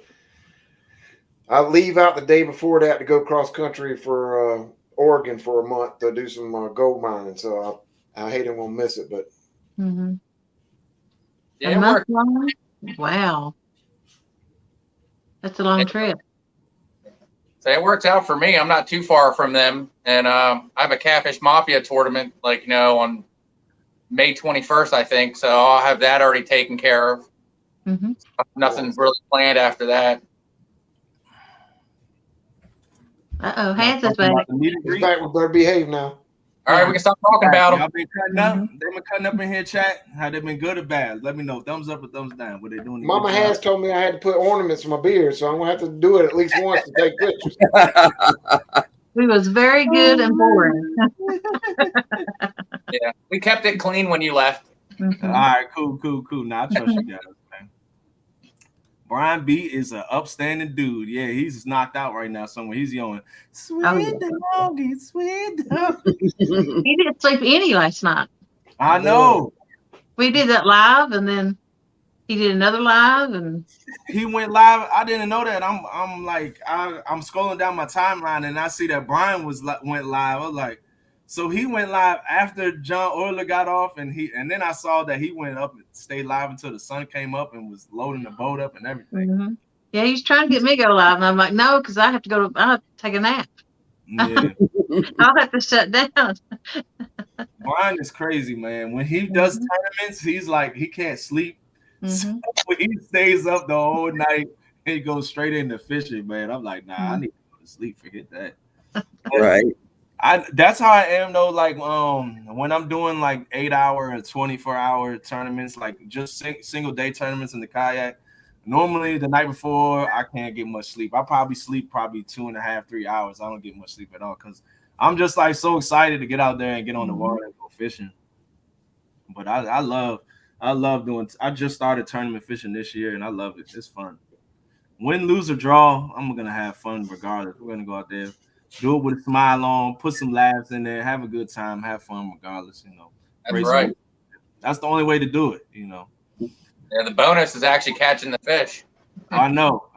I leave out the day before that to go cross country for Oregon for a month to do some gold mining. So I hate I'm gonna miss it, but Yeah, a month long? Wow, that's a long trip. So it works out for me. I'm not too far from them, and I have a Catfish Mafia tournament, on May 21st, I think. So I'll have that already taken care of. Nothing really planned after that. Hands is back. He's back. We better behave now. All right, we can stop talking about them. Y'all been cutting up? They been cutting up in here, chat. Have they been good or bad? Let me know. Thumbs up or thumbs down. What they doing? Mama Haz told me I had to put ornaments in my beard, so I'm gonna have to do it at least once to take pictures. It was very good and boring. Yeah, we kept it clean when you left. Mhm. All right, cool. Now I trust you guys, man. Brian B is an upstanding dude. Yeah, he's knocked out right now somewhere. He's yelling, "Sweet doggy, sweet doggy." He didn't sleep any last night. I know. We did that live, and then he did another live, and He went live. I didn't know that. I'm scrolling down my timeline and I see that Brian went live. I was like, so he went live after John Euler got off, and then I saw that he went up and stayed live until the sun came up and was loading the boat up and everything. Yeah, he's trying to get me to go live, and I'm like, no, because I have to take a nap. Yeah. I'll have to shut down. Brian is crazy, man. When he does tournaments, he's like he can't sleep. So he stays up the whole night and he goes straight into fishing, man. I'm like, nah, I need to go to sleep. Forget that. Right. That's how I am though. Like when I'm doing like 8-hour or 24-hour tournaments, like just single day tournaments in the kayak. Normally the night before I can't get much sleep. I probably sleep 2.5, 3 hours. I don't get much sleep at all because I'm just like so excited to get out there and get on the water and go fishing. But I love doing. I just started tournament fishing this year and I love it. It's fun. Win, lose, or draw, I'm gonna have fun regardless. We're gonna go out there, do it with a smile on, put some laughs in there, have a good time, have fun regardless. That's right. That's the only way to do it. Yeah, the bonus is actually catching the fish. I know.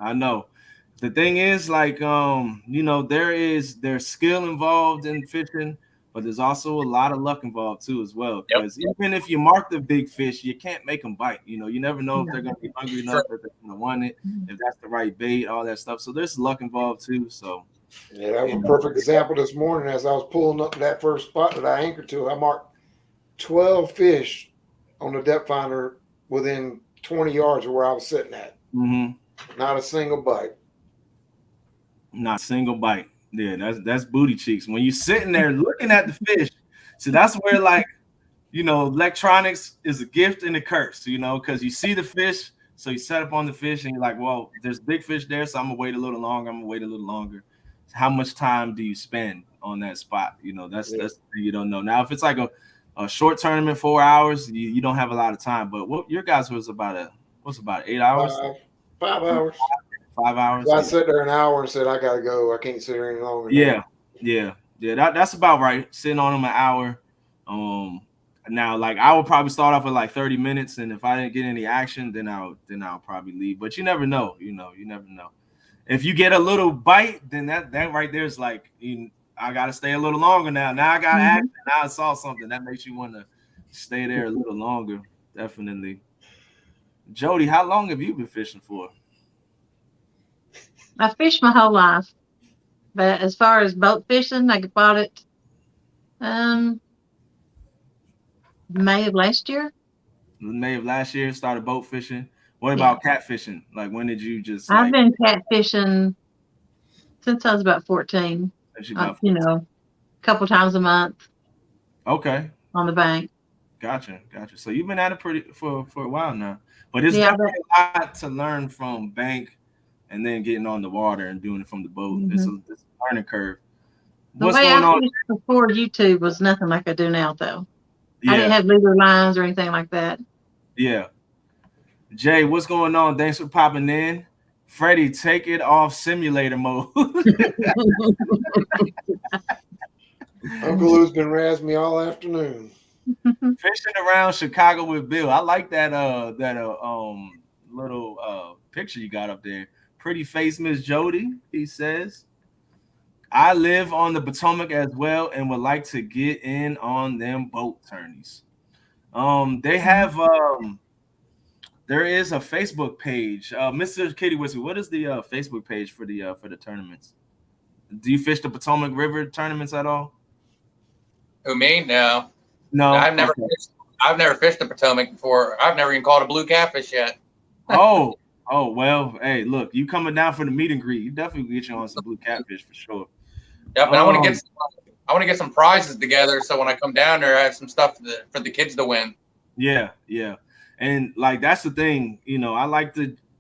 The thing is, like, there's skill involved in fishing, but there's also a lot of luck involved too, as well. Because even if you mark the big fish, you can't make them bite. You never know if they're gonna be hungry enough, if they're gonna want it, if that's the right bait, all that stuff. So there's luck involved too. So yeah, that was a perfect example this morning as I was pulling up to that first spot that I anchored to. I marked 12 fish on the depth finder within 20 yards of where I was sitting at. Not a single bite. Not a single bite. Yeah, that's booty cheeks. When you're sitting there looking at the fish, so that's where electronics is a gift and a curse, because you see the fish, so you set up on the fish and you're like, well, there's big fish there, so I'm gonna wait a little longer. How much time do you spend on that spot? That's the thing you don't know. Now, if it's like a short tournament, 4 hours, you don't have a lot of time. But what your guys was about 8 hours? 5 hours. 5 hours. So I sat there an hour and said, I gotta go. I can't sit here any longer. Yeah. That's about right. Sitting on them an hour. Now, like, I would probably start off with like 30 minutes, and if I didn't get any action, then I'll probably leave. But you never know. You never know. If you get a little bite, then that right there is like, I gotta stay a little longer now. Now I got action. Now I saw something that makes you want to stay there a little longer. Definitely. Jody, how long have you been fishing for? I fished my whole life, but as far as boat fishing, I bought it May of last year. May of last year, started boat fishing. What about catfishing? Like, when did you just? I've been catfishing since I was about 14. A couple times a month. Okay. On the bank. Gotcha. So you've been at it for a while now, but it's definitely a lot to learn from bank, and then getting on the water and doing it from the boat. It's a learning curve. What's going on? Before YouTube was nothing like I do now, though. Yeah. I didn't have leader lines or anything like that. Yeah. Jay, what's going on? Thanks for popping in. Freddie, take it off simulator mode. Uncle Lou's been razzing me all afternoon. Fishing around Chicago with Bill. I like that little picture you got up there. Pretty face, Miss Jody, he says. I live on the Potomac as well and would like to get in on them boat tourneys. They have there is a Facebook page. Mr. Kitty Whiskey, what is the Facebook page for the tournaments? Do you fish the Potomac River tournaments at all? Who, me? No. I've never fished the Potomac before. I've never even caught a blue catfish yet. Oh, well, hey, look, you coming down for the meet and greet. You definitely get you on some blue catfish for sure. Yep, and I want to get some prizes together, so when I come down there, I have some stuff for the kids to win. Yeah. And like, that's the thing,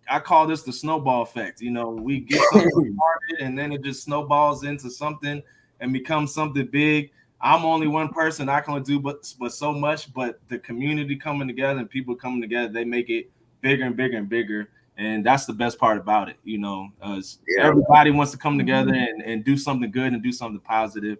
I call this the snowball effect. We get something started and then it just snowballs into something and becomes something big. I'm only one person. I can do but so much. But the community coming together and people coming together, they make it bigger and bigger and bigger. And that's the best part about it. Everybody wants to come together and do something good and do something positive.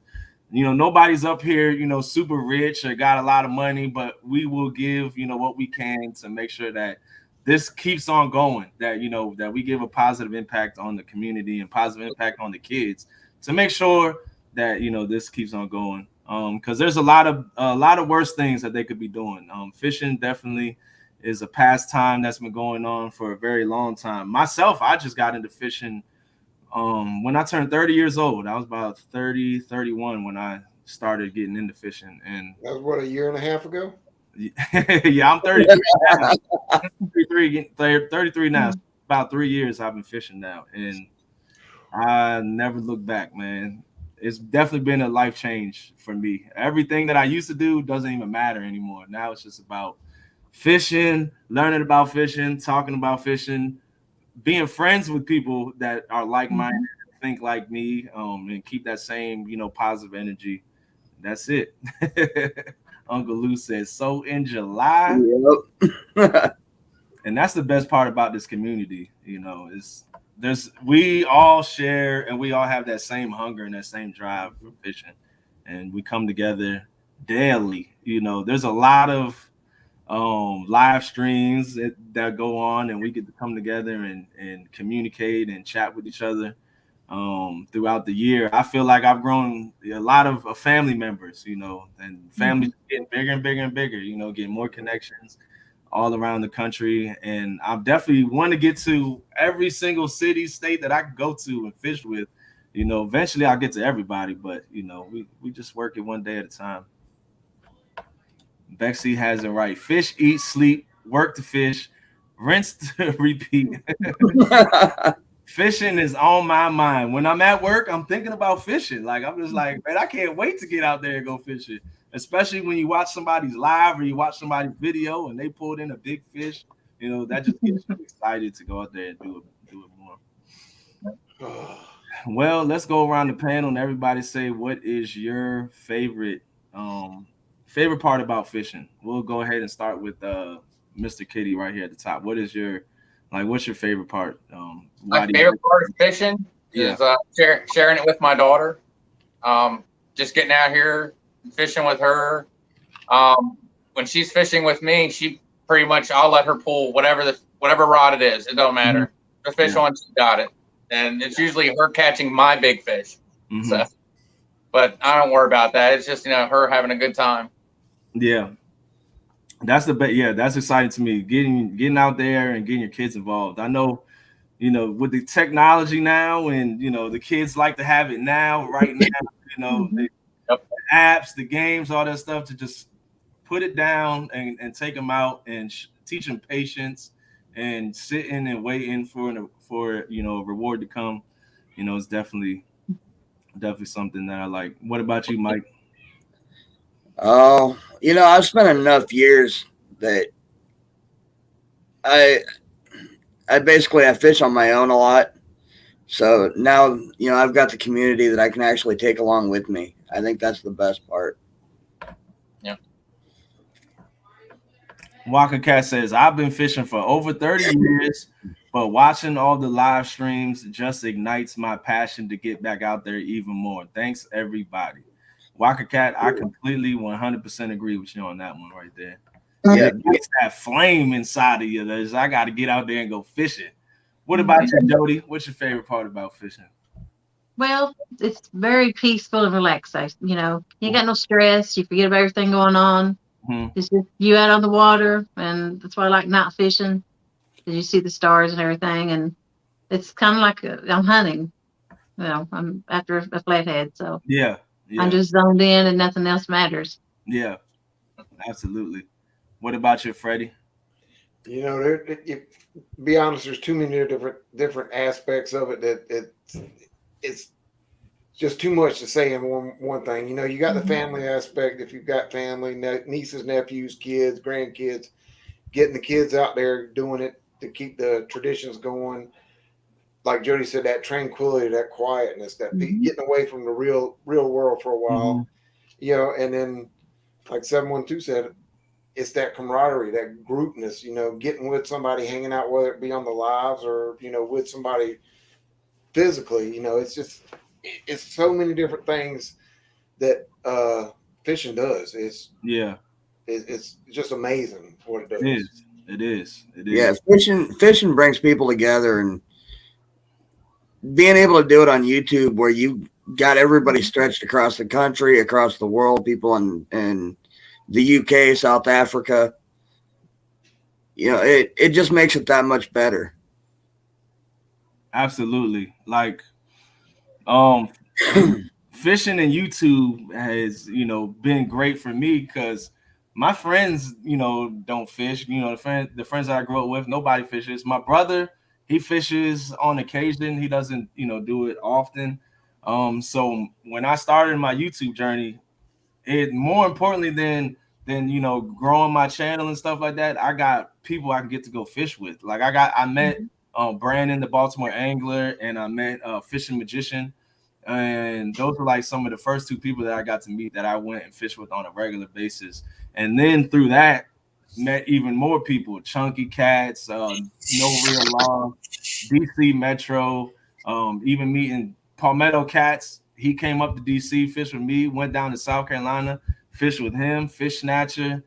Nobody's up here, super rich or got a lot of money, but we will give, what we can to make sure that this keeps on going, that, that we give a positive impact on the community and positive impact on the kids to make sure that, this keeps on going. Because there's a lot of worse things that they could be doing. Fishing definitely is a pastime that's been going on for a very long time. Myself, I just got into fishing when I turned 30 years old. I was about 30, 31 when I started getting into fishing. And that was what, a year and a half ago? Yeah, I'm 33 now. 33 now. It's about 3 years I've been fishing now, and I never look back, man. It's definitely been a life change for me. Everything that I used to do doesn't even matter anymore. Now it's just about fishing, learning about fishing, talking about fishing, being friends with people that are like-minded, think like me, and keep that same, positive energy. That's it. Uncle Lou says, so in July. Yep. And that's the best part about this community, we all share and we all have that same hunger and that same drive for fishing, and we come together daily. There's a lot of live streams that go on, and we get to come together and communicate and chat with each other throughout the year. I feel like I've grown a lot of family members, and families getting bigger and bigger and bigger, getting more connections all around the country. And I definitely want to get to every single city, state that I can go to and fish with. Eventually I'll get to everybody, but we just work it one day at a time. Bexy has it right. Fish, eat, sleep, work to fish, rinse to repeat. Fishing is on my mind. When I'm at work, I'm thinking about fishing. Like, I'm just like, man, I can't wait to get out there and go fishing. Especially when you watch somebody's live or you watch somebody's video and they pulled in a big fish, that just gets you excited to go out there and do it more. Well, let's go around the panel and everybody say, what is your favorite part about fishing? We'll go ahead and start with Mr. Kitty right here at the top. What's your favorite part? My favorite part of fishing is sharing it with my daughter. Just getting out here, fishing with her. When she's fishing with me, she pretty much, I'll let her pull whatever rod it is. It don't matter. The fish on, she got it. And it's usually her catching my big fish. So, but I don't worry about that. It's just, her having a good time. Yeah. That's that's exciting to me. Getting out there and getting your kids involved. I know, with the technology now, and the kids like to have it right now. The apps, the games, all that stuff, to just put it down and take them out and teach them patience and sitting and waiting for a reward to come. It's definitely something that I like. What about you, Mike? Oh, I've spent enough years that I fish on my own a lot. So now, I've got the community that I can actually take along with me. I think that's the best part. Yeah. Walker Cat says, I've been fishing for over 30 years, but watching all the live streams just ignites my passion to get back out there even more. Thanks, everybody. Walker Cat, I completely 100% agree with you on that one right there. Yeah, it's that flame inside of you. I got to get out there and go fishing. What about you, Jody? What's your favorite part about fishing? Well, it's very peaceful and relaxing. You got no stress. You forget about everything going on. It's just you out on the water, and that's why I like night fishing, because you see the stars and everything, and it's kind of like I'm hunting. I'm after a flathead, so yeah. I'm just zoned in, and nothing else matters. Yeah, absolutely. What about you, Freddie? Be honest, there's too many different aspects of it that it's just too much to say in one thing. You got the family aspect. If you've got family, nieces, nephews, kids, grandkids, getting the kids out there doing it to keep the traditions going. Like Jody said, that tranquility, that quietness, that getting away from the real world for a while. you know, and then like 712 said, it's that camaraderie, that groupness, you know, getting with somebody, hanging out, whether it be on the lives or, you know, with somebody physically, you know, it's so many different things that fishing does. It's just amazing what it does. It is. Yeah, fishing brings people together, and being able to do it on YouTube where you got everybody stretched across the country, across the world, people in the UK, South Africa, you know, it just makes it that much better. Absolutely. Like fishing and YouTube has, you know, been great for me because my friends, you know, don't fish. You know, the friends that I grew up with, nobody fishes. My brother, he fishes on occasion. He doesn't, you know, do it often. So when I started my YouTube journey, it more importantly than you know growing my channel and stuff like that, I got people I can get to go fish with. Like I met Brandon, the Baltimore angler, and I met Fishing Magician. And those were like some of the first two people that I got to meet that I went and fished with on a regular basis. And then through that, met even more people: Chunky Cats, No Real Law, DC Metro, even meeting Palmetto Cats. He came up to DC, fished with me, went down to South Carolina, fished with him, Fish Snatcher,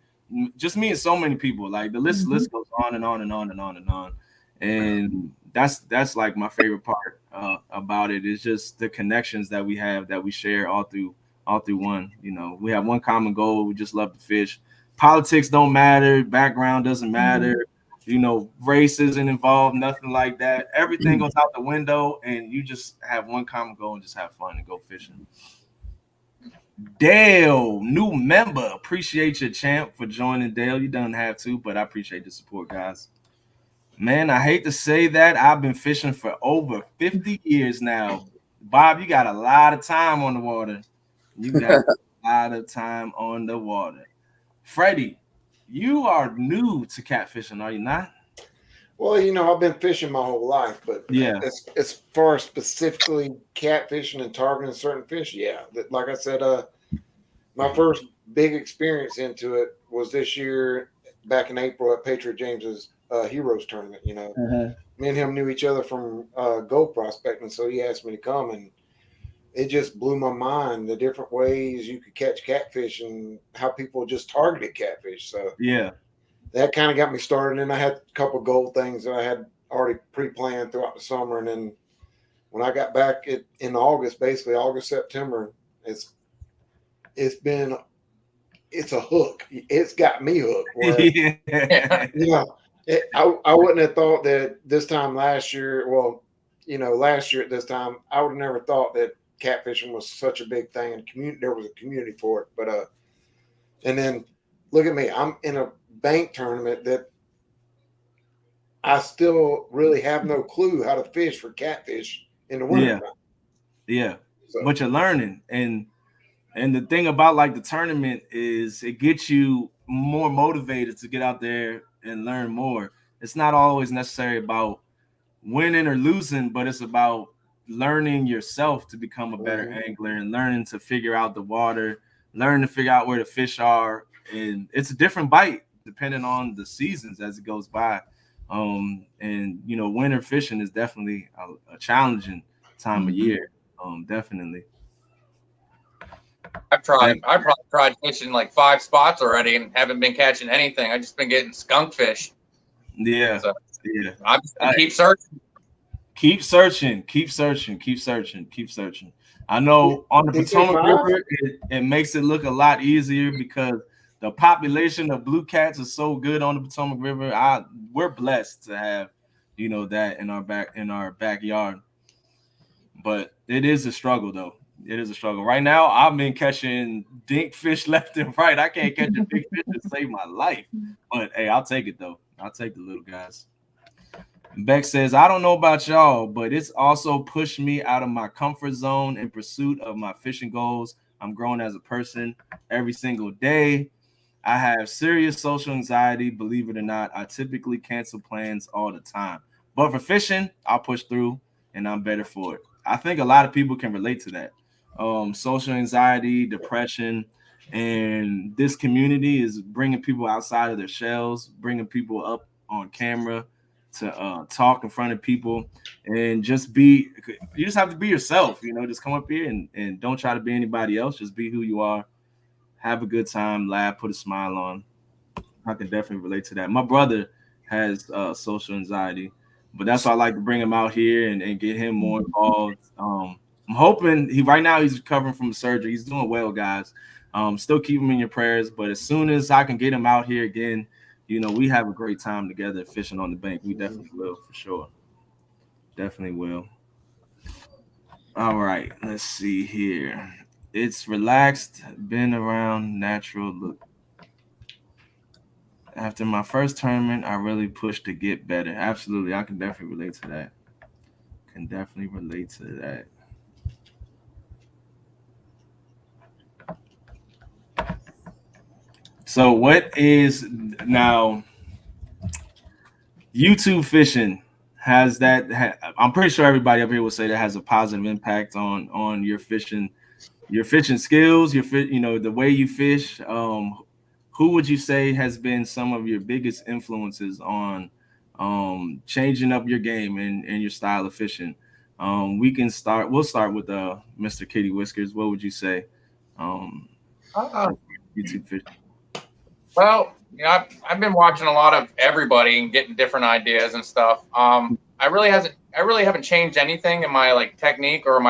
just meeting so many people. Like the list goes on and on and on and on and on. And that's like my favorite part about it is just the connections that we have, that we share all through one. You know, we have one common goal. We just love to fish. Politics don't matter. Background doesn't matter. You know, race isn't involved. Nothing like that. Everything goes out the window, and you just have one common goal and just have fun and go fishing. Dale, new member. Appreciate your champ for joining, Dale. You don't have to, but I appreciate the support, guys. Man, I hate to say that. I've been fishing for over 50 years now. Bob, you got a lot of time on the water. You got a lot of time on the water. Freddie, you are new to catfishing, are you not? Well, you know, I've been fishing my whole life, but Yeah. as far as specifically catfishing and targeting certain fish, yeah. Like I said, my first big experience into it was this year back in April at Patriot James's Heroes tournament. You know, me and him knew each other from gold prospecting, so he asked me to come, and it just blew my mind the different ways you could catch catfish and how people just targeted catfish. So yeah, that kind of got me started. And I had a couple of gold things that I had already pre-planned throughout the summer, and then when I got back in August, basically August, September, it's a hook. It's got me hooked. Where, yeah. you know, I wouldn't have thought that this time last year. Well, you know, last year at this time, I would have never thought that catfishing was such a big thing, and there was a community for it. But and then look at me. I'm in a bank tournament that I still really have no clue how to fish for catfish in the winter. Yeah. So. But you're learning, and the thing about like the tournament is it gets you more motivated to get out there and learn more. It's not always necessary about winning or losing, but it's about learning yourself to become a better angler and learning to figure out the water, learn to figure out where the fish are. And it's a different bite depending on the seasons as it goes by. And you know, winter fishing is definitely a challenging time of year. Definitely. I probably tried fishing like 5 spots already and haven't been catching anything. I just been getting skunk fish. Yeah. So, yeah. I'm just gonna keep searching. Keep searching. I know on the Potomac River, it makes it look a lot easier because the population of blue cats is so good on the Potomac River. We're blessed to have, you know, that in our backyard. But it is a struggle, though. It is a struggle. Right now, I've been catching dink fish left and right. I can't catch a big fish to save my life. But hey, I'll take it though. I'll take the little guys. Beck says, I don't know about y'all, but it's also pushed me out of my comfort zone in pursuit of my fishing goals. I'm growing as a person every single day. I have serious social anxiety, believe it or not. I typically cancel plans all the time. But for fishing, I'll push through and I'm better for it. I think a lot of people can relate to that. social anxiety, depression, and this community is bringing people outside of their shells, bringing people up on camera to talk in front of people, and just be. You just have to be yourself. Just come up here and don't try to be anybody else. Just be who you are. Have a good time, laugh, put a smile on. I can definitely relate to that. My brother has social anxiety, but that's why I like to bring him out here and get him more involved. I'm hoping right now he's recovering from surgery. He's doing well, guys. Still keep him in your prayers. But as soon as I can get him out here again, we have a great time together fishing on the bank. We definitely will, for sure. Definitely will. All right, let's see here. It's relaxed, been around natural look. After my first tournament, I really pushed to get better. Absolutely. I can definitely relate to that. So what is now YouTube fishing has that I'm pretty sure everybody up here will say that has a positive impact on your fishing skills, the way you fish. Who would you say has been some of your biggest influences on changing up your game and your style of fishing? We'll start with Mr. Kitty Whiskers. What would you say? YouTube fishing. Well, I've been watching a lot of everybody and getting different ideas and stuff. I really haven't changed anything in my technique or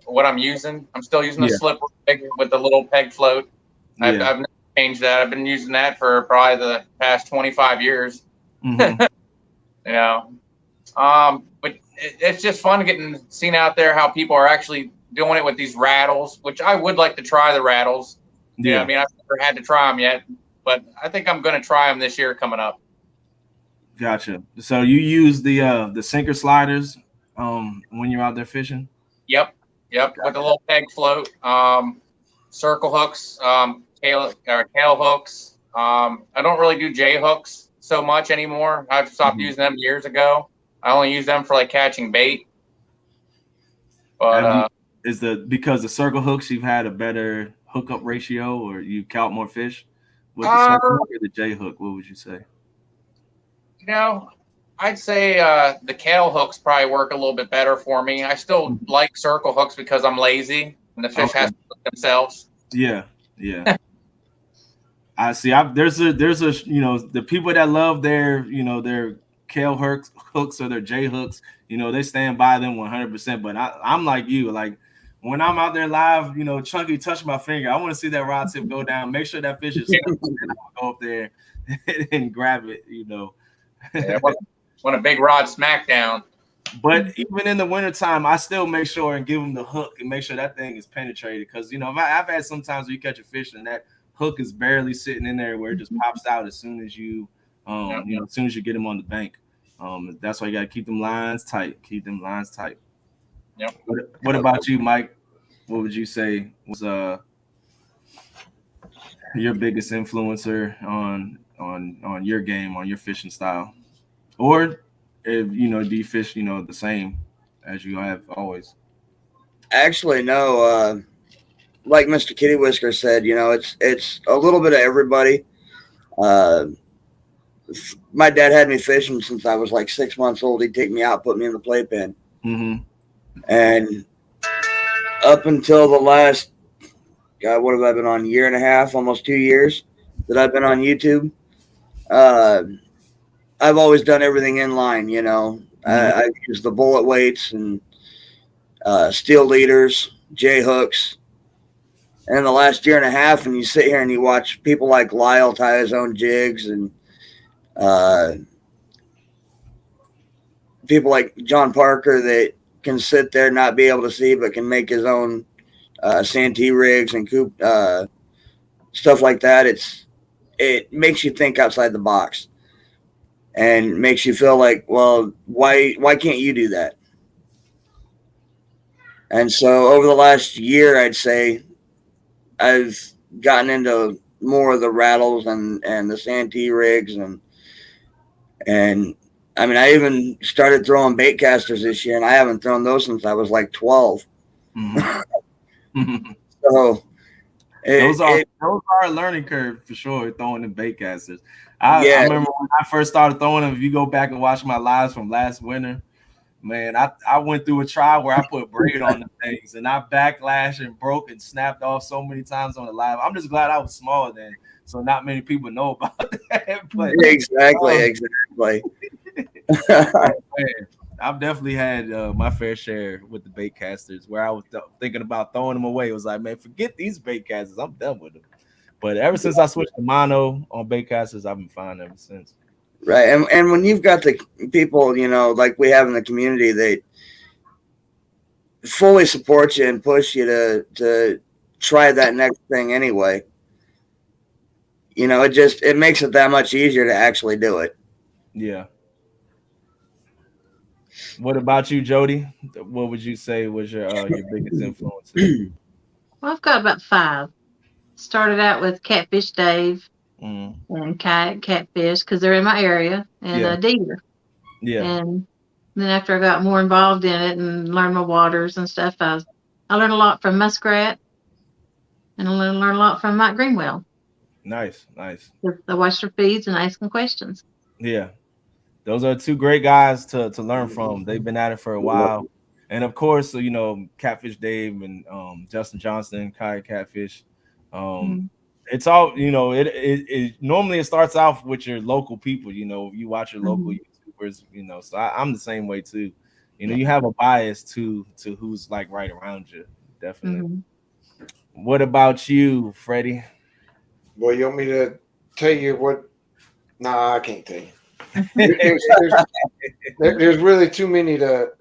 what I'm using. I'm still using the slip rig with the little peg float. I've never changed that. I've been using that for probably the past 25 years. Mm-hmm. But it's just fun seen out there how people are actually doing it with these rattles, which I would like to try the rattles. Yeah, I've never had to try them yet, but I think I'm going to try them this year coming up. Gotcha. So you use the sinker sliders when you're out there fishing? Yep. Gotcha. With a little peg float, circle hooks, tail hooks. I don't really do J hooks so much anymore. I've stopped using them years ago. I only use them for catching bait. But because the circle hooks you've had a better hookup ratio, or you count more fish with the circle hook or the J hook? What would you say? I'd say the Kale hooks probably work a little bit better for me. I still like circle hooks because I'm lazy and the fish has to hook themselves. Yeah. I see. There's a the people that love their Kale hooks or their J hooks. They stand by them 100%. But I'm like you, when I'm out there live, Chunky touch my finger. I want to see that rod tip go down. Make sure that fish is stuck, and I'll go up there and grab it. Yeah, want a big rod smackdown. But even in the wintertime, I still make sure and give them the hook and make sure that thing is penetrated. Because I've had sometimes where you catch a fish and that hook is barely sitting in there where it just pops out as soon as you as soon as you get them on the bank. That's why you got to keep them lines tight. Yep. What about you, Mike? What would you say was your biggest influencer on your game, on your fishing style? Or if do you fish the same as you have always? Actually, no. Like Mr. Kitty Whisker said, it's a little bit of everybody. My dad had me fishing since I was 6 months old. He'd take me out, put me in the playpen. Mm-hmm. And up until the last, God, what have I been on? Year and a half, almost 2 years that I've been on YouTube. I've always done everything in line, I've used the bullet weights and steel leaders, J hooks. And in the last year and a half, and you sit here and you watch people like Lyle tie his own jigs, and people like John Parker that can sit there and not be able to see, but can make his own Santee rigs and coop stuff like that. It makes you think outside the box and makes you feel like, well, why can't you do that? And so over the last year, I'd say I've gotten into more of the rattles and the Santee rigs and I even started throwing bait casters this year, and I haven't thrown those since I was 12. Mm-hmm. So those are a learning curve for sure. Throwing the bait casters. I remember when I first started throwing them. If you go back and watch my lives from last winter, man, I went through a trial where I put braid on the things and I backlashed and broke and snapped off so many times on the live. I'm just glad I was small then, so not many people know about that. But exactly. Man, I've definitely had my fair share with the bait casters where I was thinking about throwing them away. It was like, man, forget these bait casters. I'm done with them. But ever since I switched to mono on bait casters, I've been fine ever since. Right. And when you've got the people, you know, like we have in the community, they fully support you and push you to try that next thing anyway. You know, it makes it that much easier to actually do it. Yeah. What about you, Jody? What would you say was your biggest influences? Well, I've got about 5. Started out with Catfish Dave and Catfish because they're in my area, and Deer. Yeah. And then after I got more involved in it and learned my waters and stuff, I learned a lot from Muskrat, and I learned a lot from Mike Greenwell. Nice. The watch their feeds and asking questions. Yeah. Those are 2 great guys to learn from. They've been at it for a while. And of course, you know, Catfish Dave and Justin Johnston, Kai Catfish. It's all, you know, it normally it starts off with your local people, you know, you watch your local YouTubers, you know, so I'm the same way too. You know, you have a bias to who's like right around you. Definitely. What about you, Freddie? Well, you want me to tell you what? Nah, I can't tell you. There's really too many to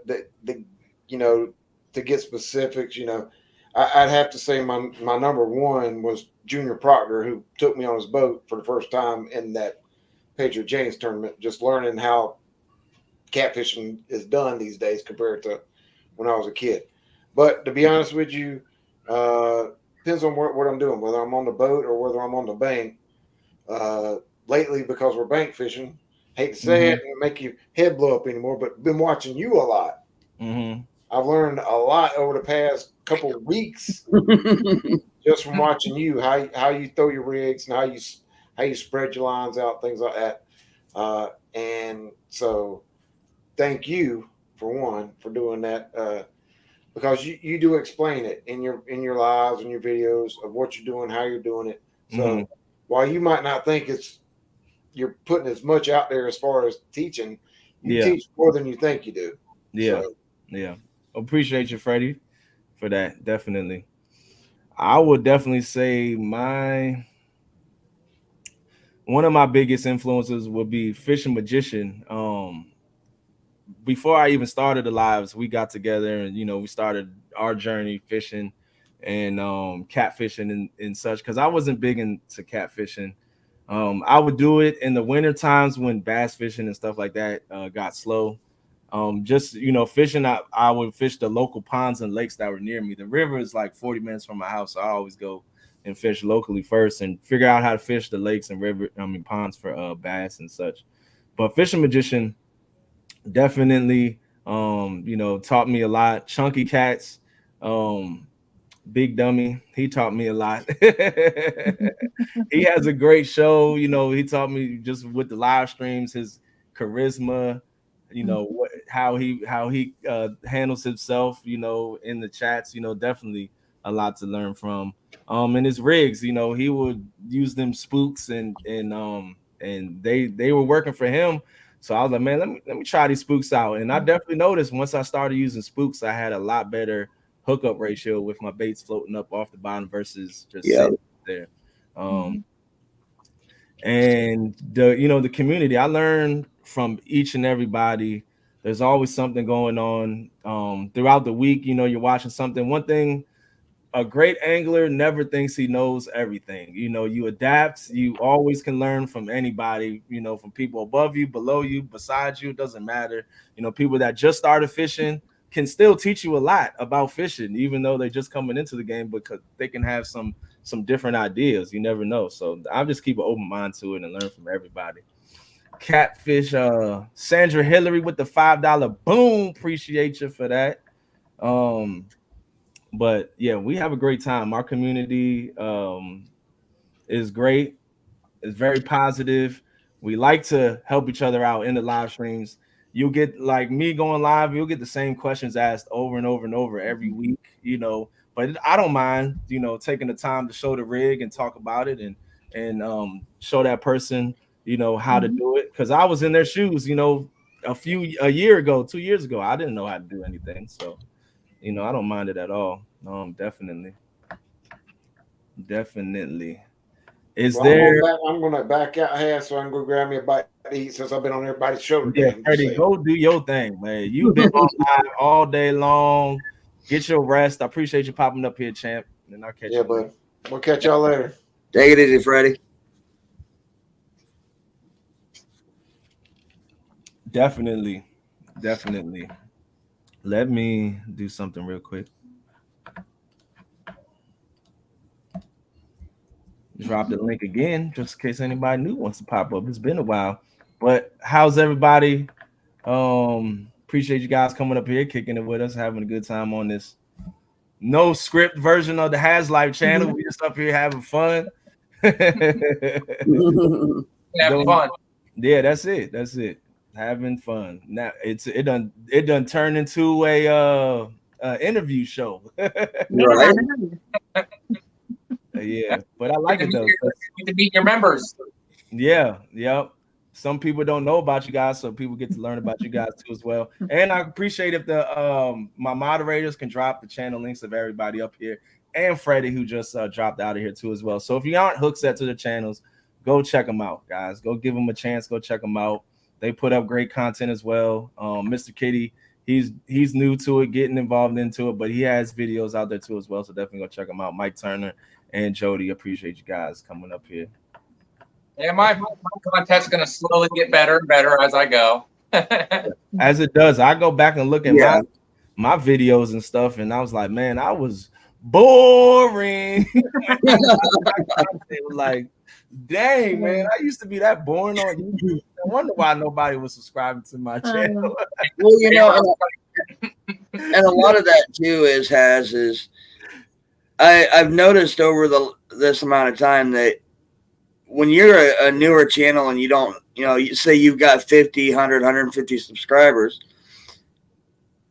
you know, to get specifics. You know, I'd have to say my number one was Junior Proctor, who took me on his boat for the first time in that Patriot James tournament, just learning how catfishing is done these days compared to when I was a kid. But to be honest with you, depends on what I'm doing, whether I'm on the boat or whether I'm on the bank. Lately, because we're bank fishing, hate to say it and make your head blow up anymore, but been watching you a lot. I've learned a lot over the past couple of weeks just from watching you, how you throw your rigs and how you spread your lines out, things like that. And so thank you for one for doing that. Because you do explain it in your lives and your videos of what you're doing, how you're doing it. So while you might not think you're putting as much out there as far as teaching, you teach more than you think you do. Yeah. Appreciate you, Freddie, for that. Definitely. I would definitely say one of my biggest influences would be Fishing Magician. Before I even started the lives, we got together and, you know, we started our journey fishing and catfishing and such, because I wasn't big into catfishing. I would do it in the winter times when bass fishing and stuff like that got slow. Just, you know, fishing, I would fish the local ponds and lakes that were near me. The river is like 40 minutes from my house, so I always go and fish locally first and figure out how to fish the lakes and ponds for bass and such. But Fishing Magician definitely, you know, taught me a lot. Chunky Cats, Big Dummy, he taught me a lot. He has a great show. You know, he taught me just with the live streams, his charisma, you know, how he handles himself, you know, in the chats, you know, definitely a lot to learn from. And his rigs, you know, he would use them spooks and they were working for him. So I was like, man, let me try these spooks out. And I definitely noticed once I started using spooks, I had a lot better hookup ratio with my baits floating up off the bottom versus just sitting there. And the community, I learned from each and everybody. There's always something going on throughout the week. You know, you're watching something. One thing, a great angler never thinks he knows everything. You know, you adapt. You always can learn from anybody, you know, from people above you, below you, beside you. It doesn't matter. You know, people that just started fishing can still teach you a lot about fishing, even though they're just coming into the game, because they can have some different ideas. You never know. So I'll just keep an open mind to it and learn from everybody. Catfish, Sandra Hillary with the $5 boom. Appreciate you for that. But yeah, we have a great time. Our community is great. It's very positive. We like to help each other out in the live streams. You'll get like me going live, you'll get the same questions asked over and over and over every week, but I don't mind, taking the time to show the rig and talk about it and show that person, how to do it. Cause I was in their shoes, a year ago, 2 years ago. I didn't know how to do anything. So, I don't mind it at all. Definitely. Is Well, there? I'm going to back out here so I can go grab me a bite to eat since I've been on everybody's show Yeah, today. Freddie, go do your thing, man. You've been on live all day long. Get your rest. I appreciate you popping up here, champ. And I'll catch you. Yeah, bud. We'll catch y'all later. Take it easy, Freddie. Definitely. Let me do something real quick. Drop the link again, just in case anybody new wants to pop up. It's been a while. But how's everybody? Appreciate you guys coming up here, kicking it with us, having a good time on this no script version of the Has Life channel. We just up here having fun. Having fun. Yeah, that's it. Having fun. Now it done turned into a interview show. Right. Yeah, but I like it though. You get to meet your members. Yeah, yep. Some people don't know about you guys, so people get to learn about you guys too as well. And I appreciate if the my moderators can drop the channel links of everybody up here, and Freddie who just dropped out of here too as well. So if you aren't hooked set to the channels, go check them out, guys. Go give them a chance. Go check them out. They put up great content as well. Mr. Kitty, he's new to it, getting involved into it, but he has videos out there too as well. So definitely go check them out. Mike Turner and Jody, appreciate you guys coming up here. Yeah, my content's going to slowly get better and better as I go. As it does. I go back and look at my videos and stuff, and I was like, man, I was boring. Like, dang, man, I used to be that boring on YouTube. I wonder why nobody was subscribing to my channel. Well, and a lot of that too is I've noticed over this amount of time that when you're a newer channel and you don't, you say you've got 50, 100, 150 subscribers,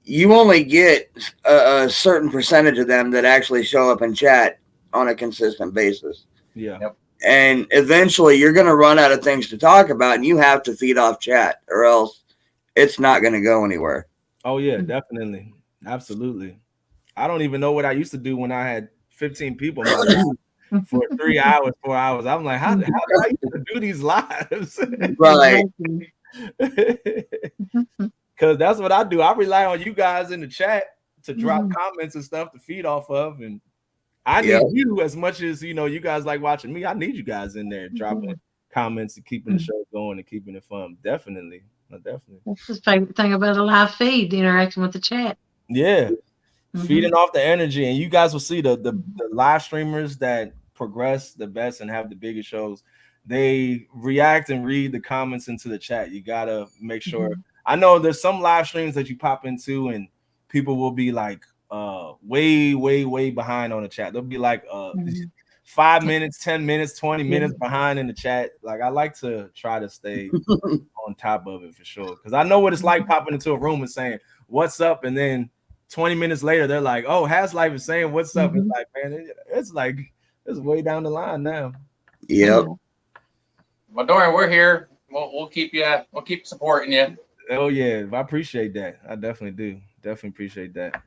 you only get a certain percentage of them that actually show up in chat on a consistent basis. Yeah. Yep. And eventually you're going to run out of things to talk about, and you have to feed off chat or else it's not going to go anywhere. Oh, yeah, definitely. Absolutely. I don't even know what I used to do when I had 15 people for 3 hours, 4 hours. I'm like, how did I used to do these lives? Right. Because that's what I do. I rely on you guys in the chat to drop comments and stuff to feed off of. And I need you as much as, you guys like watching me. I need you guys in there dropping comments and keeping the show going and keeping it fun. Definitely. That's the favorite thing about a live feed, the interaction with the chat. Yeah. Feeding off the energy. And you guys will see the live streamers that progress the best and have the biggest shows. They react and read the comments into the chat. You got to make sure. I know there's some live streams that you pop into and people will be like way behind on the chat. They'll be like 5 minutes, 10 minutes, 20 minutes behind in the chat. Like, I like to try to stay on top of it for sure. Because I know what it's like popping into a room and saying, what's up? And then 20 minutes later, they're like, oh, Has Life is saying what's up. It's like, man, it's way down the line now. Yep. Well, Dorian, we're here. We'll keep supporting you. Oh yeah, I appreciate that. I definitely do. Definitely appreciate that.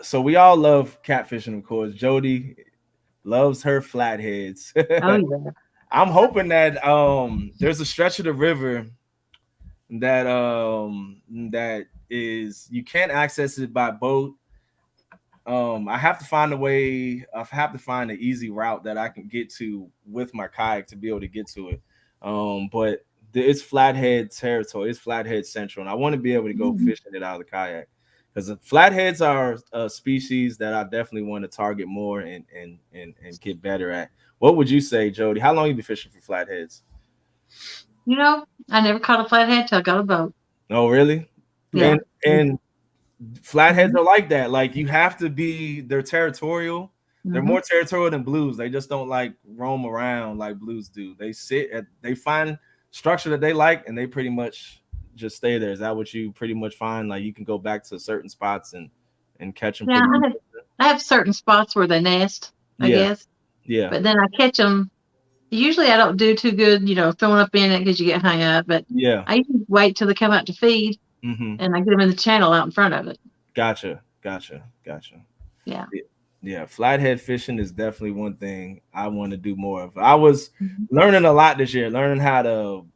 So we all love catfishing, of course. Jody loves her flatheads. Oh yeah. I'm hoping that there's a stretch of the river that is you can't access it by boat. I have to find an easy route that I can get to with my kayak to be able to get to it. But it's flathead territory. It's flathead central, and I want to be able to go fishing it out of the kayak because flatheads are a species that I definitely want to target more and get better at. What would you say, Jody? How long you been fishing for flatheads? I never caught a flathead till I got a boat. Oh, really? Yeah. And flatheads are like that. Like you have to be. They're territorial. They're more territorial than blues. They just don't like roam around like blues do. They they find structure that they like, and they pretty much just stay there. Is that what you pretty much find? Like you can go back to certain spots and catch them. Yeah, I have certain spots where they nest, I guess. Yeah. But then I catch them. Usually I don't do too good, throwing up in it because you get hung up. But yeah, I usually wait till they come out to feed, and I get them in the channel out in front of it. Gotcha. Yeah. Yeah, flathead fishing is definitely one thing I want to do more of. I was learning a lot this year, learning how to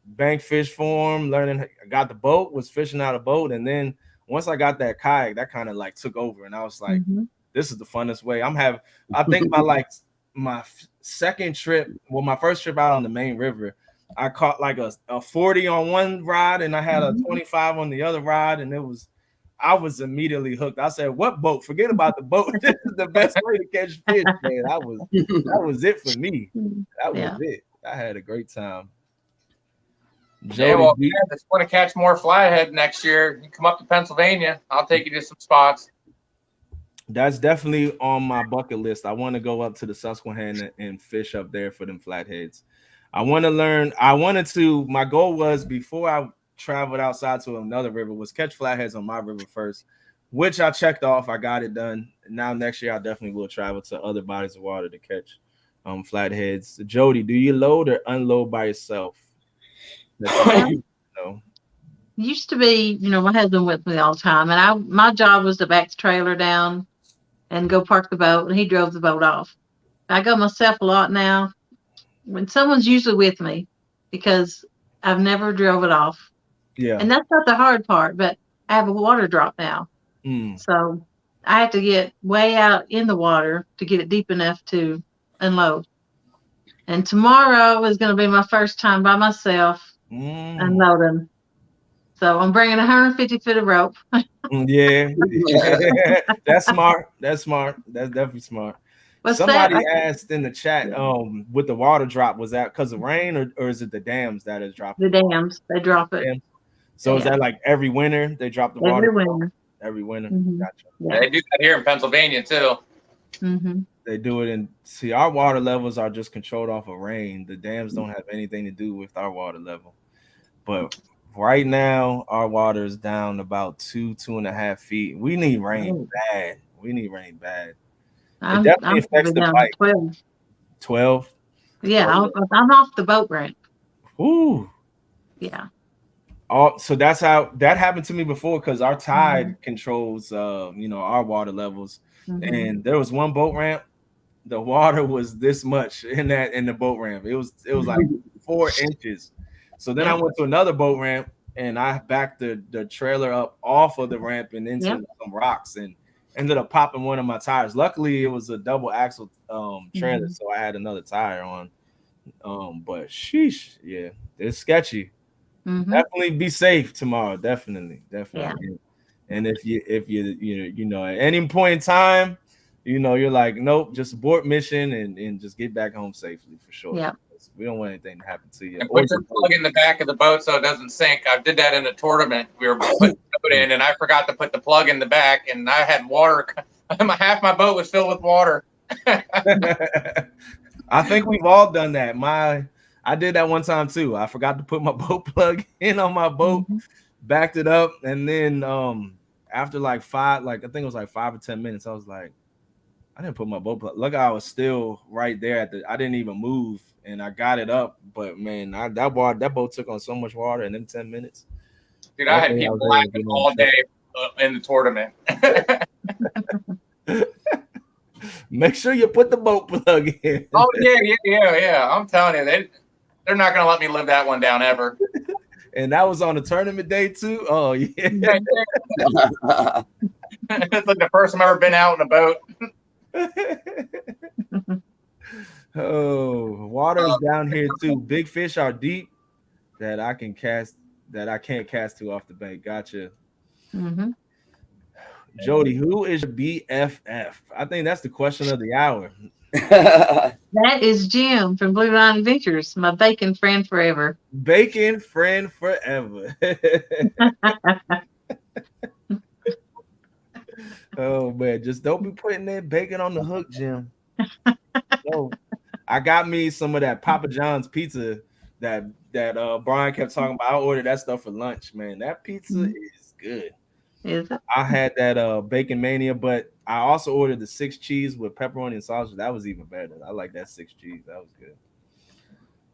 bank fish form, I got the boat, was fishing out a boat, and then once I got that kayak, that kind of like took over, and I was like, this is the funnest way. I think my second trip, my first trip out on the main river, I caught like a 40 on one rod, and I had a 25 on the other rod, and I was immediately hooked. I said, "What boat? Forget about the boat. This is the best way to catch fish, man." That was it for me. That was it. I had a great time. Jody, just want to catch more flathead next year. You come up to Pennsylvania, I'll take you to some spots. That's definitely on my bucket list. I want to go up to the Susquehanna and fish up there for them flatheads. I want to learn. My goal was before I traveled outside to another river was catch flatheads on my river first, which I checked off. I got it done. Now next year I definitely will travel to other bodies of water to catch flatheads. Jody, do you load or unload by yourself? Used to be, my husband with me all the time, and my job was to back the trailer down and go park the boat, and he drove the boat off. I go myself a lot now. When someone's usually with me, because I've never drove it off. Yeah. And that's not the hard part, but I have a water drop now. So I have to get way out in the water to get it deep enough to unload. And tomorrow is going to be my first time by myself unloading. So I'm bringing 150 feet of rope. Yeah. That's smart. That's definitely smart. Somebody asked in the chat, with the water drop, was that because of rain or is it the dams that is dropping? The dams, they drop it. So is that like every winter they drop the water? Every winter. Gotcha. Yeah, they do that here in Pennsylvania too. They do it, and see, our water levels are just controlled off of rain. The dams don't have anything to do with our water level. But right now, our water is down about 2.5 feet. We need rain bad. It definitely affects the bite. 12. Yeah, I'm off the boat ramp. Ooh. Yeah. So that's how that happened to me before, because our tide controls our water levels. And there was one boat ramp, the water was this much in the boat ramp. It was like 4 inches. So then I went to another boat ramp and I backed the trailer up off of the ramp and into some rocks and ended up popping one of my tires. Luckily, it was a double axle trailer, so I had another tire on. But sheesh, yeah, it's sketchy. Definitely be safe tomorrow. Definitely. Yeah. And if you at any point in time, you're like, nope, just abort mission and just get back home safely for sure. Yeah. We don't want anything to happen to you. And put your plug in the back of the boat so it doesn't sink. I did that in the tournament. We were putting the boat in, and I forgot to put the plug in the back, and I had water. Half my boat was filled with water. I think we've all done that. I did that one time too. I forgot to put my boat plug in on my boat, backed it up, and then after I think it was like 5 or 10 minutes, I was like, I didn't put my boat plug. Look, I was still right there I didn't even move, and I got it up. But man, that boat took on so much water in them 10 minutes. Dude, I had people laughing all day in the tournament. Make sure you put the boat plug in. Oh yeah. I'm telling you, they're not gonna let me live that one down ever. And that was on the tournament day too. Oh yeah. It's like the first time I've ever been out in a boat. Oh, water is down here too. Big fish are deep that I can't cast to off the bank. Gotcha. Jody, who is your BFF? I think that's the question of the hour. That is Jim from Blue Line Adventures, my bacon friend forever. Bacon friend forever. Oh man, just don't be putting that bacon on the hook, Jim. No, I got me some of that Papa John's pizza that Brian kept talking about. I ordered that stuff for lunch, man. That pizza is good. Is it? I had that bacon mania, but I also ordered the 6 cheese with pepperoni and sausage. That was even better. I like that 6 cheese. That was good.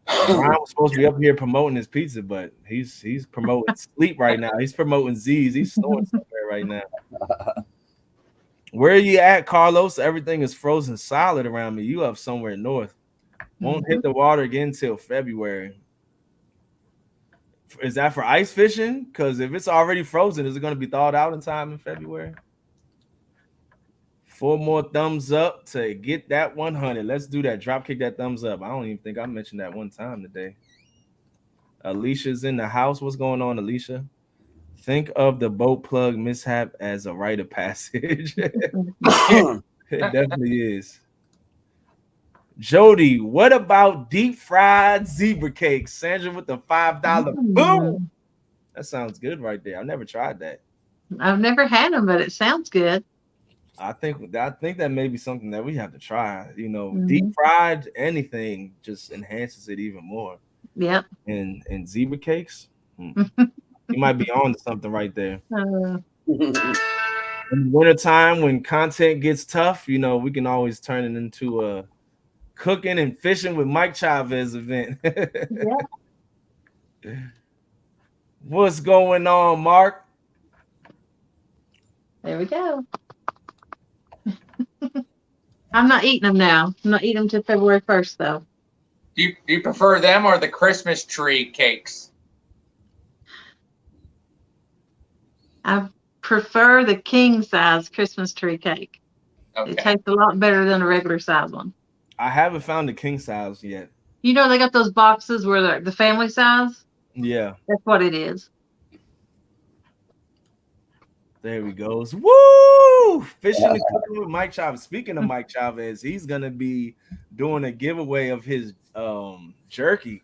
Brian was supposed to be up here promoting his pizza, but he's promoting sleep right now. He's promoting Z's. He's snoring somewhere right now. Where are you at, Carlos? Everything is frozen solid around me. You up somewhere north. Won't hit the water again till February. Is that for ice fishing? Because if it's already frozen, is it going to be thawed out in time in February? 4 more thumbs up to get that 100. Let's do that. Drop kick that thumbs up. I don't even think I mentioned that one time today. Alicia's in the house. What's going on, Alicia? Think of the boat plug mishap as a rite of passage. It definitely is. Jody, what about deep fried zebra cakes? Sandra with the $5 boom. That sounds good right there. I've never tried that. I've never had them, but it sounds good. I think that may be something that we have to try. You know, deep fried anything just enhances it even more. Yep. And zebra cakes, you might be on to something right there. In the wintertime, when content gets tough, you know, we can always turn it into a cooking and fishing with Mike Chavez event. Yeah. What's going on, Mark? There we go. I'm not eating them now. I'm not eating them till February 1st, though. Do you prefer them or the Christmas tree cakes? I prefer the king size Christmas tree cake. Okay. It tastes a lot better than a regular size one. I haven't found the king size yet. You know, they got those boxes where they're the family size. Yeah. That's what it is. There he goes. Woo! Fishing and cooking with Mike Chavez. Speaking of Mike Chavez, he's gonna be doing a giveaway of his jerky.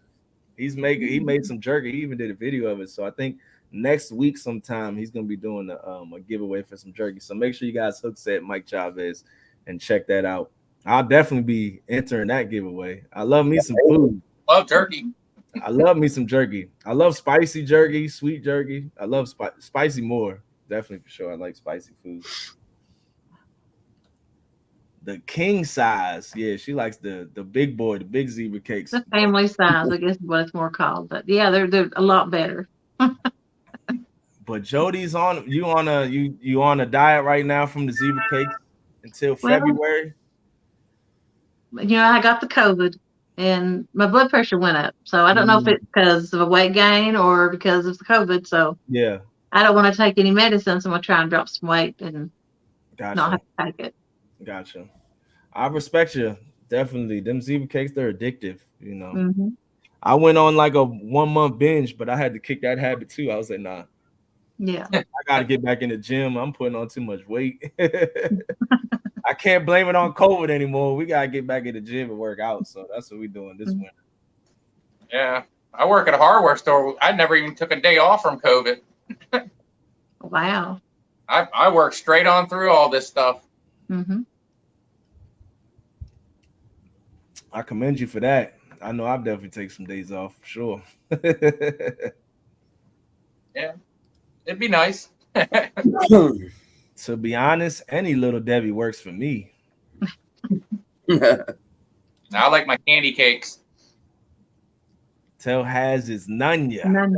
He made some jerky. He even did a video of it. So I think next week sometime he's gonna be doing a giveaway for some jerky. So make sure you guys hook set Mike Chavez and check that out. I'll definitely be entering that giveaway. I love me some food. Love turkey. I love me some jerky. I love spicy jerky, sweet jerky. I love spicy more. Definitely for sure. I like spicy food. The king size. Yeah, she likes the big boy, the big zebra cakes. The family size, I guess is what it's more called. But yeah, they're a lot better. But Jody's on you on a diet right now from the zebra cakes until February. You know, I got the COVID and my blood pressure went up. So I don't know if it's because of a weight gain or because of the COVID. So yeah. I don't want to take any medicine, so I'm gonna try and drop some weight and Gotcha. not have to take it. Gotcha. I respect you. Definitely. Them zebra cakes, they're addictive, you know. Mm-hmm. I went on like a 1 month binge, but I had to kick that habit too. I was like, nah. Yeah. I gotta get back in the gym. I'm putting on too much weight. I can't blame it on COVID anymore. We gotta get back in the gym and work out. So that's what we're doing this winter. Yeah. I work at a hardware store. I never even took a day off from COVID. Wow. I worked straight on through all this stuff. Mm-hmm. I commend you for that. I know I'll definitely take some days off for sure. Yeah, it'd be nice. To be honest, any little Debbie works for me. I like my candy cakes. Tell Has is none ya. None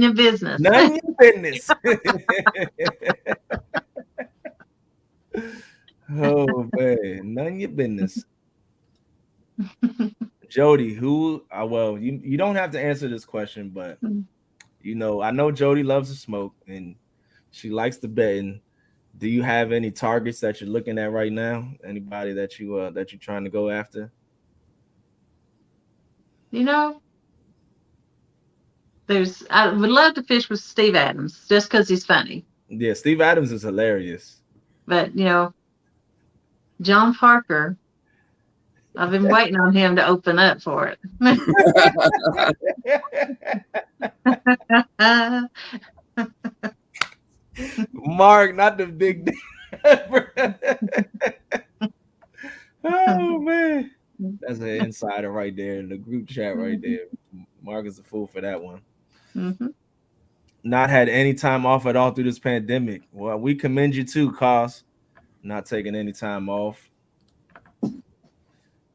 your business. None your business. Oh man, none your business. Jody, well, you don't have to answer this question, but you know, I know Jody loves to smoke and she likes to bet. And do you have any targets that you're looking at right now? Anybody that you're trying to go after? You know, I would love to fish with Steve Adams just because he's funny. Yeah, Steve Adams is hilarious. But you know, John Parker, I've been waiting on him to open up for it. Mark, not the big. Oh man, that's an insider right there in the group chat right there. Mark is a fool for that one. Mm-hmm. Not had any time off at all through this pandemic. Well, we commend you too, Cos. Not taking any time off.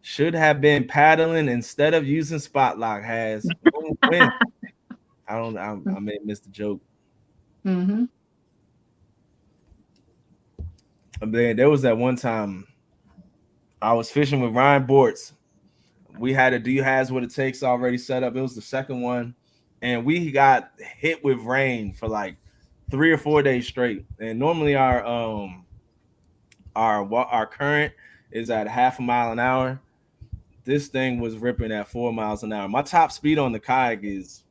Should have been paddling instead of using spot lock. Has when I may have missed the joke. Mm-hmm. Man, there was that one time I was fishing with Ryan Bortz. We had a Do You Has What It Takes already set up. It was the second one, and we got hit with rain for like 3 or 4 days straight. And normally our current is at half a mile an hour. This thing was ripping at 4 miles an hour. My top speed on the kayak is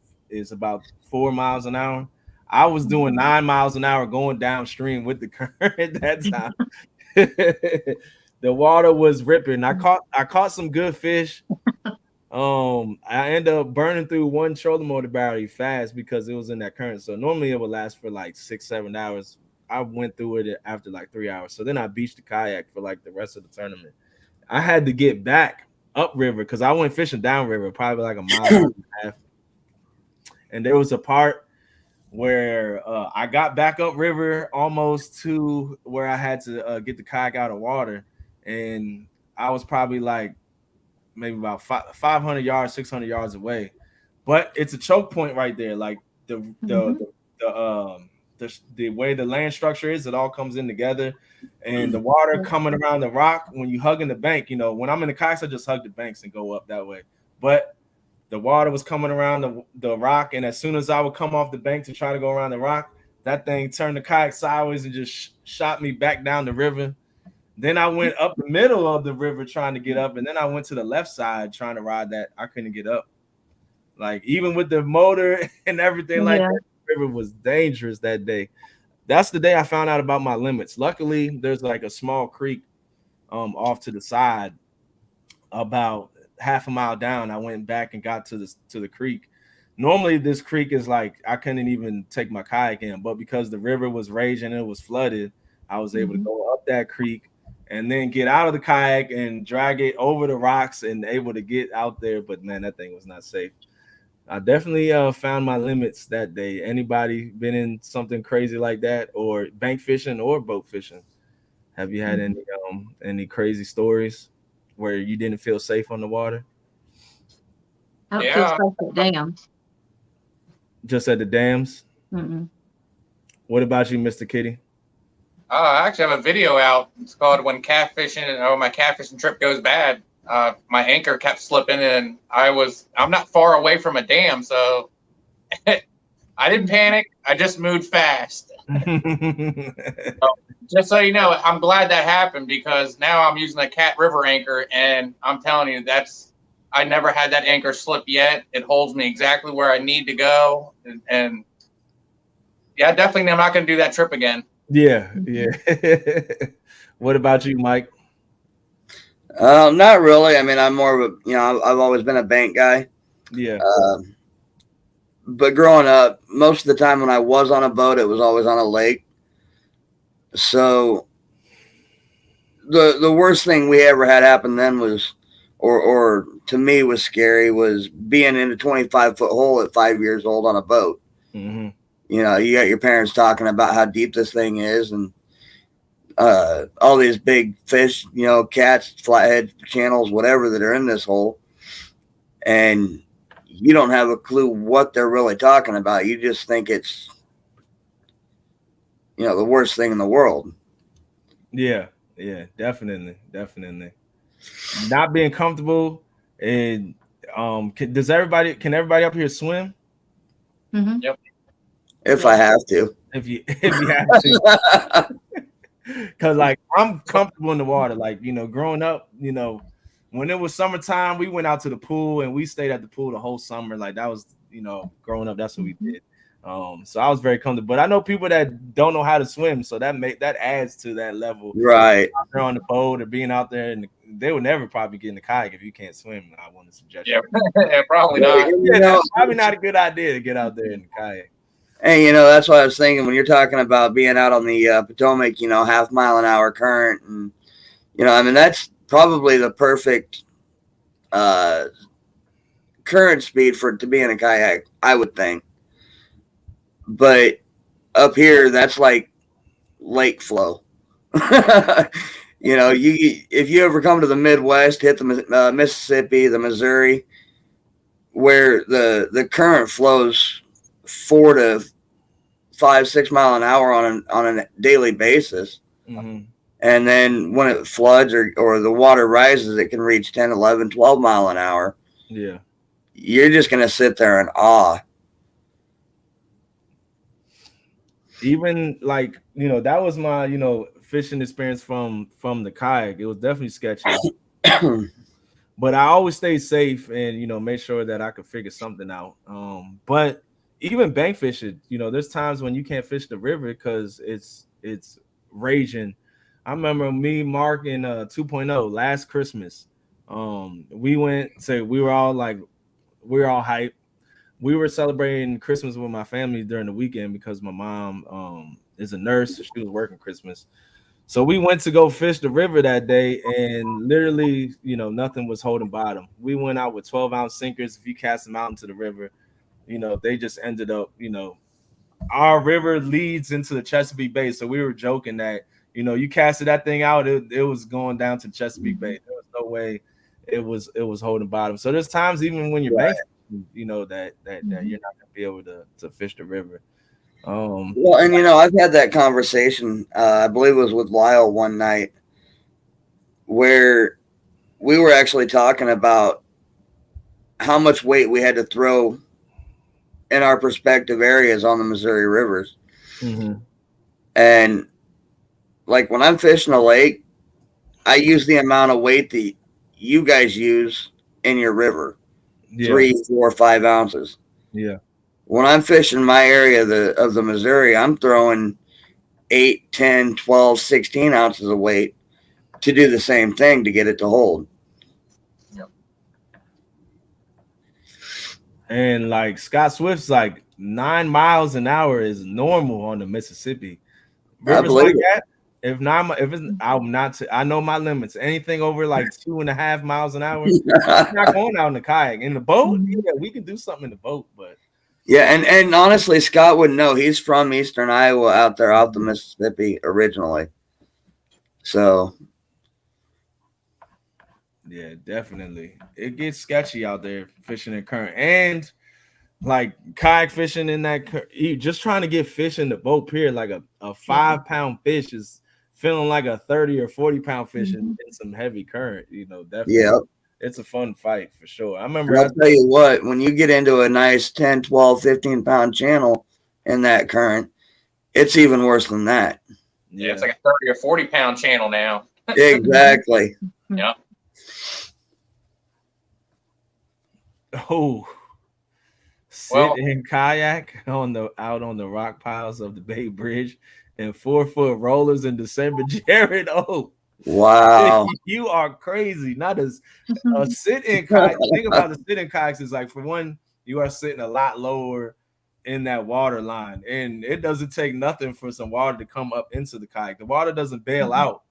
about 4 miles an hour. I was doing 9 miles an hour going downstream with the current that time. The water was ripping. I caught some good fish. I ended up burning through one trolling motor battery fast because it was in that current. So normally it would last for like 6-7 hours. I went through it after like 3 hours. So then I beached the kayak for like the rest of the tournament. I had to get back upriver because I went fishing downriver, probably like a mile and a half. And there was a part where I got back upriver almost to where I had to get the kayak out of water. And I was probably like maybe about 500 yards, 600 yards away. But it's a choke point right there. Like the way the land structure is, it all comes in together. And the water coming around the rock, when you hugging the bank, you know, when I'm in the kayaks, I just hug the banks and go up that way. But the water was coming around the rock, and as soon as I would come off the bank to try to go around the rock, that thing turned the kayak sideways and just shot me back down the river. Then I went up the middle of the river trying to get up, and then I went to the left side trying to ride that. I couldn't get up. Like, even with the motor and everything like that, the river was dangerous that day. That's the day I found out about my limits. Luckily, there's like a small creek off to the side about half a mile down. I went back and got to the creek. Normally this creek is like I couldn't even take my kayak in, but because the river was raging and it was flooded, I was able to go up that creek and then get out of the kayak and drag it over the rocks and able to get out there. But man, that thing was not safe. I definitely found my limits that day. Anybody been in something crazy like that, or bank fishing or boat fishing? Have you had any crazy stories where you didn't feel safe on the water? I don't feel safe at dams. Just at the dams? Mm-mm. What about you, Mr. Kitty? I actually have a video out. It's called "When Catfishing," or my catfishing trip goes bad. My anchor kept slipping, and I'm not far away from a dam, so I didn't panic. I just moved fast. So, just so you know, I'm glad that happened because now I'm using a Cat River anchor, and I'm telling you, I never had that anchor slip yet. It holds me exactly where I need to go, and yeah, definitely I'm not going to do that trip again. Yeah. What about you, Mike? Not really. I mean, I'm more of a, I've always been a bank guy. Yeah. But growing up, most of the time when I was on a boat, it was always on a lake. So the worst thing we ever had happen then was, or to me was scary, was being in a 25-foot hole at 5 years old on a boat. Mm-hmm. You got your parents talking about how deep this thing is and all these big fish, cats, flathead, channels, whatever that are in this hole. And you don't have a clue what they're really talking about. You just think it's, the worst thing in the world. Yeah, definitely. Not being comfortable. And can everybody up here swim? Mm-hmm. Yep. If I have to. If you have to. Because like I'm comfortable in the water. Like, growing up, when it was summertime, we went out to the pool and we stayed at the pool the whole summer. Like that was, growing up, that's what we did. So I was very comfortable. But I know people that don't know how to swim, so that adds to that level. Right. They're on the boat or being out there, and they would never probably get in the kayak if you can't swim. I want to suggest. Yeah, probably not. That's probably not a good idea to get out there in the kayak. And that's what I was thinking when you're talking about being out on the Potomac, half mile an hour current, and I mean that's probably the perfect current speed for it to be in a kayak, I would think. But up here, that's like lake flow. If you ever come to the Midwest, hit the Mississippi, the Missouri, where the current flows 4 to 5, 6 mile an hour on a daily basis. Mm-hmm. And then when it floods or the water rises, it can reach 10, 11, 12 mile an hour. Yeah. You're just going to sit there in awe. Even like, that was my, fishing experience from the kayak. It was definitely sketchy. But I always stay safe and, make sure that I could figure something out. But even bank fishing, there's times when you can't fish the river because it's raging. I remember me, Mark, and 2.0 last Christmas. We were all hyped. We were celebrating Christmas with my family during the weekend because my mom is a nurse. So she was working Christmas. So we went to go fish the river that day, and literally, nothing was holding bottom. We went out with 12-ounce sinkers. If you cast them out into the river, they just ended up, our river leads into the Chesapeake Bay. So we were joking that, you casted that thing out, it was going down to Chesapeake Bay. There was no way it was holding bottom. So there's times even when you're banking, that you're not gonna be able to fish the river. Well, and I've had that conversation. I believe it was with Lyle one night, where we were actually talking about how much weight we had to throw in our respective areas on the Missouri rivers. Mm-hmm. And like when I'm fishing a lake, I use the amount of weight that you guys use in your river, 3, 4, 5 ounces. Yeah. When I'm fishing my area of the Missouri, I'm throwing 8, 10, 12, 16 ounces of weight to do the same thing to get it to hold. Yep. And like Scott Swift's like 9 miles an hour is normal on the Mississippi. Rivers like that. If it's, I'm not. I know my limits. Anything over like 2.5 miles an hour, I'm not going out in the kayak. In the boat, yeah, we can do something in the boat, but yeah, and honestly, Scott wouldn't know. He's from Eastern Iowa, out there off the Mississippi originally. So, yeah, definitely, it gets sketchy out there fishing in current and like kayak fishing in that. Just trying to get fish in the boat pier, like a 5-pound fish is feeling like a 30 or 40-pound fish in some heavy current. Definitely. yeah. It's a fun fight for sure. I remember. I'll tell you what, when you get into a nice 10, 12, 15-pound channel in that current, it's even worse than that. Yeah, it's like a 30 or 40-pound channel now. Exactly. Yeah. Oh, sit in kayak out on the rock piles of the Bay Bridge and 4-foot rollers in December, Jared. Oh. Wow. You are crazy. Not as a sit-in kayak. The thing about the sit-in kayaks is like, for one, you are sitting a lot lower in that water line, and it doesn't take nothing for some water to come up into the kayak. The water doesn't bail out.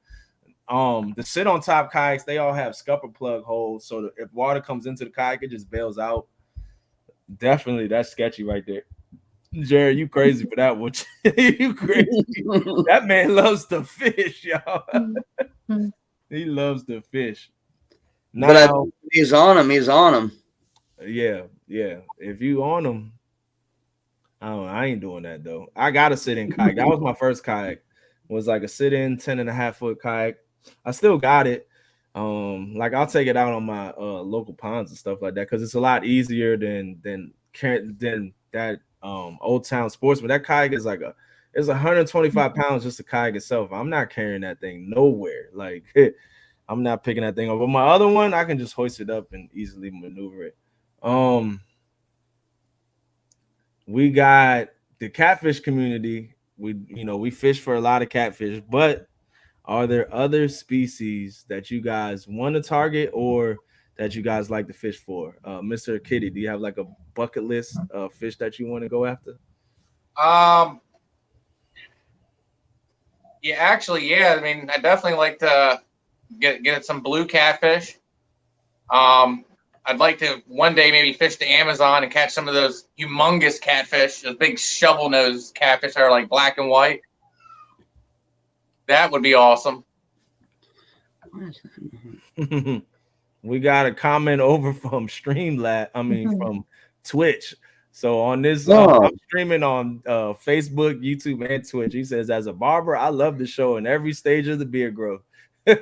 The sit on top kayaks, they all have scupper plug holes, so that if water comes into the kayak, it just bails out. Definitely, that's sketchy right there. Jared, you crazy for that one. You crazy. That man loves to fish, y'all. He loves to fish. Now, but he's on him. He's on him. Yeah. If you on him, I ain't doing that though. I gotta sit in kayak. That was my first kayak. It was like a sit-in 10.5-foot kayak. I still got it. Like I'll take it out on my local ponds and stuff like that because it's a lot easier than that Old Town Sportsman. That kayak is like it's 125 pounds just the kayak itself. I'm not carrying that thing nowhere. Like I'm not picking that thing up. But my other one, I can just hoist it up and easily maneuver it. We got the catfish community. We fish for a lot of catfish, but are there other species that you guys want to target or that you guys like to fish for? Mr. Kitty, do you have like a bucket list of fish that you want to go after? Yeah, actually, yeah. I mean, I definitely like to get some blue catfish. I'd like to one day maybe fish the Amazon and catch some of those humongous catfish, those big shovel nose catfish that are like black and white. That would be awesome. We got a comment over from from Twitch. So on this, I'm streaming on Facebook, YouTube, and Twitch. He says, as a barber, I love the show in every stage of the beard growth. I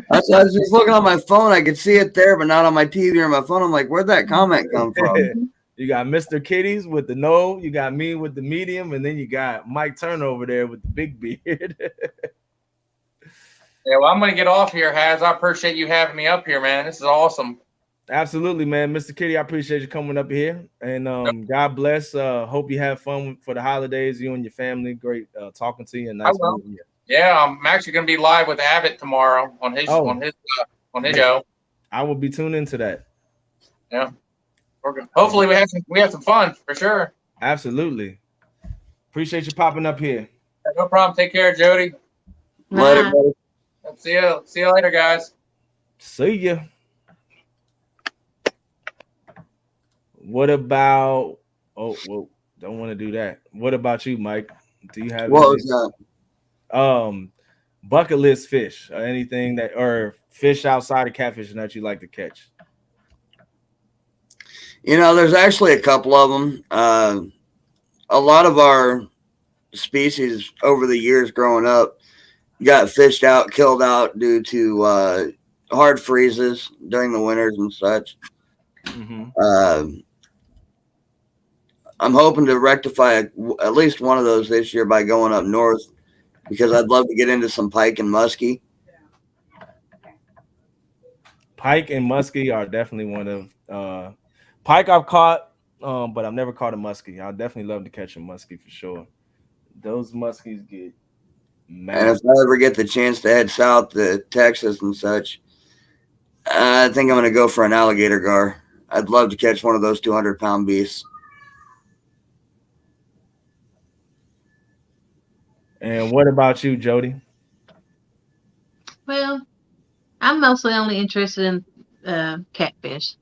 was just looking on my phone. I could see it there, but not on my TV or my phone. I'm like, where'd that comment come from? You got Mr. Kitties with the no, you got me with the medium, and then you got Mike Turner over there with the big beard. Yeah, well, I'm going to get off here, Haz. I appreciate you having me up here, man. This is awesome. Absolutely, man. Mr. Kitty, I appreciate you coming up here. And God bless. Hope you have fun for the holidays, you and your family. Great talking to you. And nice meeting you. Yeah, I'm actually going to be live with Abbott tomorrow on his show. I will be tuned into that. Yeah. Hopefully we have some fun for sure. Absolutely. Appreciate you popping up here. No problem. Take care, Jody. Later, buddy. See you later, guys. See ya. What about? Oh, well, don't want to do that. What about you, Mike? Do you have bucket list fish or anything that or fish outside of catfishing that you like to catch? You know, there's actually a couple of them. A lot of our species over the years growing up got fished out, killed out due to hard freezes during the winters and such. Mm-hmm. I'm hoping to rectify at least one of those this year by going up north because I'd love to get into some pike and muskie. Pike and muskie are definitely one of pike I've caught, but I've never caught a muskie. I'd definitely love to catch a muskie for sure. Those muskies get mad. And if I ever get the chance to head south to Texas and such, I think I'm going to go for an alligator gar. I'd love to catch one of those 200-pound beasts. And what about you, Jody? Well, I'm mostly only interested in catfish.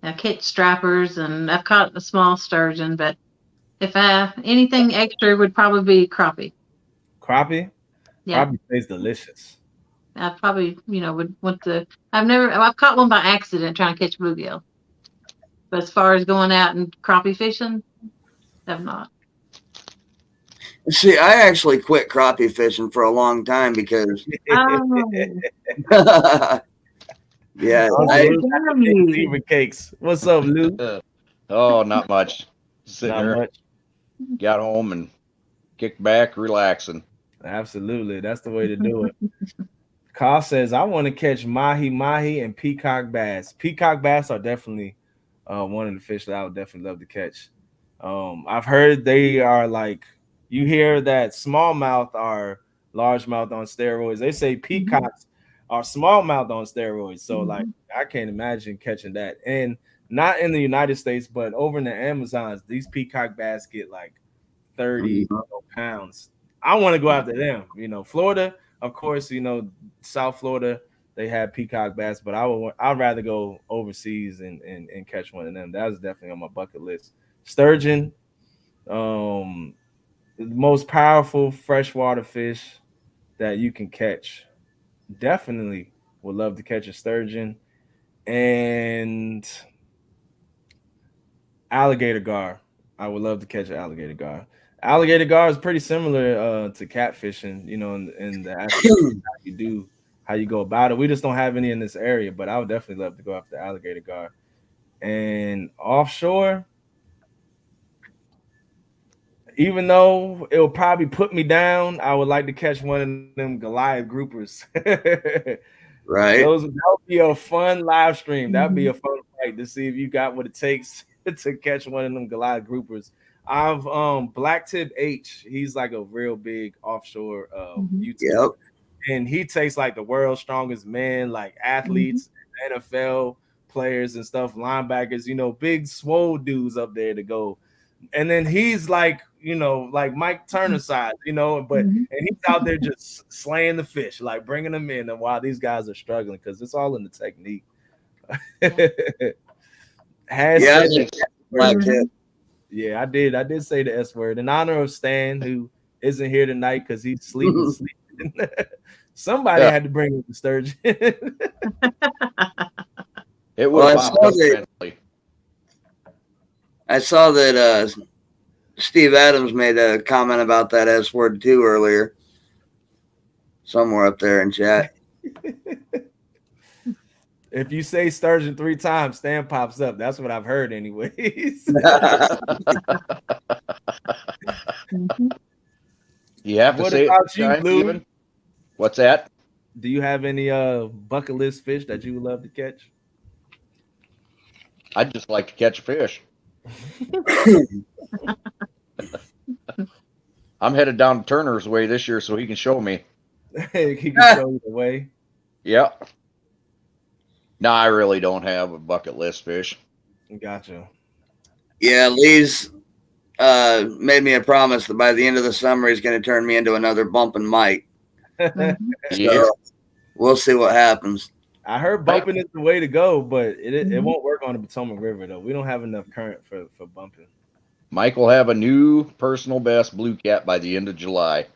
I catch stripers and I've caught a small sturgeon, but if anything extra would probably be crappie. Crappie? Yeah. Crappie tastes delicious. I probably, would want to. I've caught one by accident trying to catch bluegill. But as far as going out and crappie fishing, I've not. See, I actually quit crappie fishing for a long time because yeah, cakes. What's up, Lou? Oh, not much. Sitting here. Got home and kicked back, relaxing. Absolutely, that's the way to do it. Carl says, I want to catch mahi and peacock bass. Peacock bass are definitely one of the fish that I would definitely love to catch. I've heard they are like, you hear that smallmouth are largemouth on steroids. They say peacocks are smallmouth on steroids. So like, I can't imagine catching that. And not in the United States, but over in the Amazons, these peacock bass get like 30 pounds. I want to go after them. Florida, of course, South Florida, they have peacock bass, but I'd rather go overseas and catch one of them. That's definitely on my bucket list. Sturgeon, the most powerful freshwater fish that you can catch. Definitely would love to catch a sturgeon. And alligator gar. I would love to catch an alligator gar. Alligator gar is pretty similar to catfishing, in the aspect how you go about it. We just don't have any in this area, but I would definitely love to go after alligator gar. And offshore, even though it will probably put me down, I would like to catch one of them Goliath groupers. Right. That would be a fun live stream. That'd be a fun fight to see if you got what it takes to catch one of them Goliath groupers. I've Blacktip H. He's like a real big offshore YouTuber. And he takes like the world's strongest men, like athletes, NFL players and stuff, linebackers, big swole dudes up there to go. And then he's like, like Mike Turner size, but and he's out there just slaying the fish, like bringing them in, and while these guys are struggling because it's all in the technique. Yeah, I did say the S word in honor of Stan, who isn't here tonight because he's sleeping. Somebody had to bring up the sturgeon. It was I saw that Steve Adams made a comment about that S word too earlier. Somewhere up there in chat. If you say sturgeon 3 times, Stan pops up. That's what I've heard anyways. You have to what say about it you, Blue? Even. What's that? Do you have any bucket list fish that you would love to catch? I'd just like to catch a fish. I'm headed down Turner's way this year so he can show me. He can show you the way. Yep. No, I really don't have a bucket list fish. Gotcha. Yeah, Lee's made me a promise that by the end of the summer he's going to turn me into another bumping Mike. So we'll see what happens. I heard bumping is the way to go, but it won't work on the Potomac River though. We don't have enough current for bumping. Mike will have a new personal best blue cat by the end of July.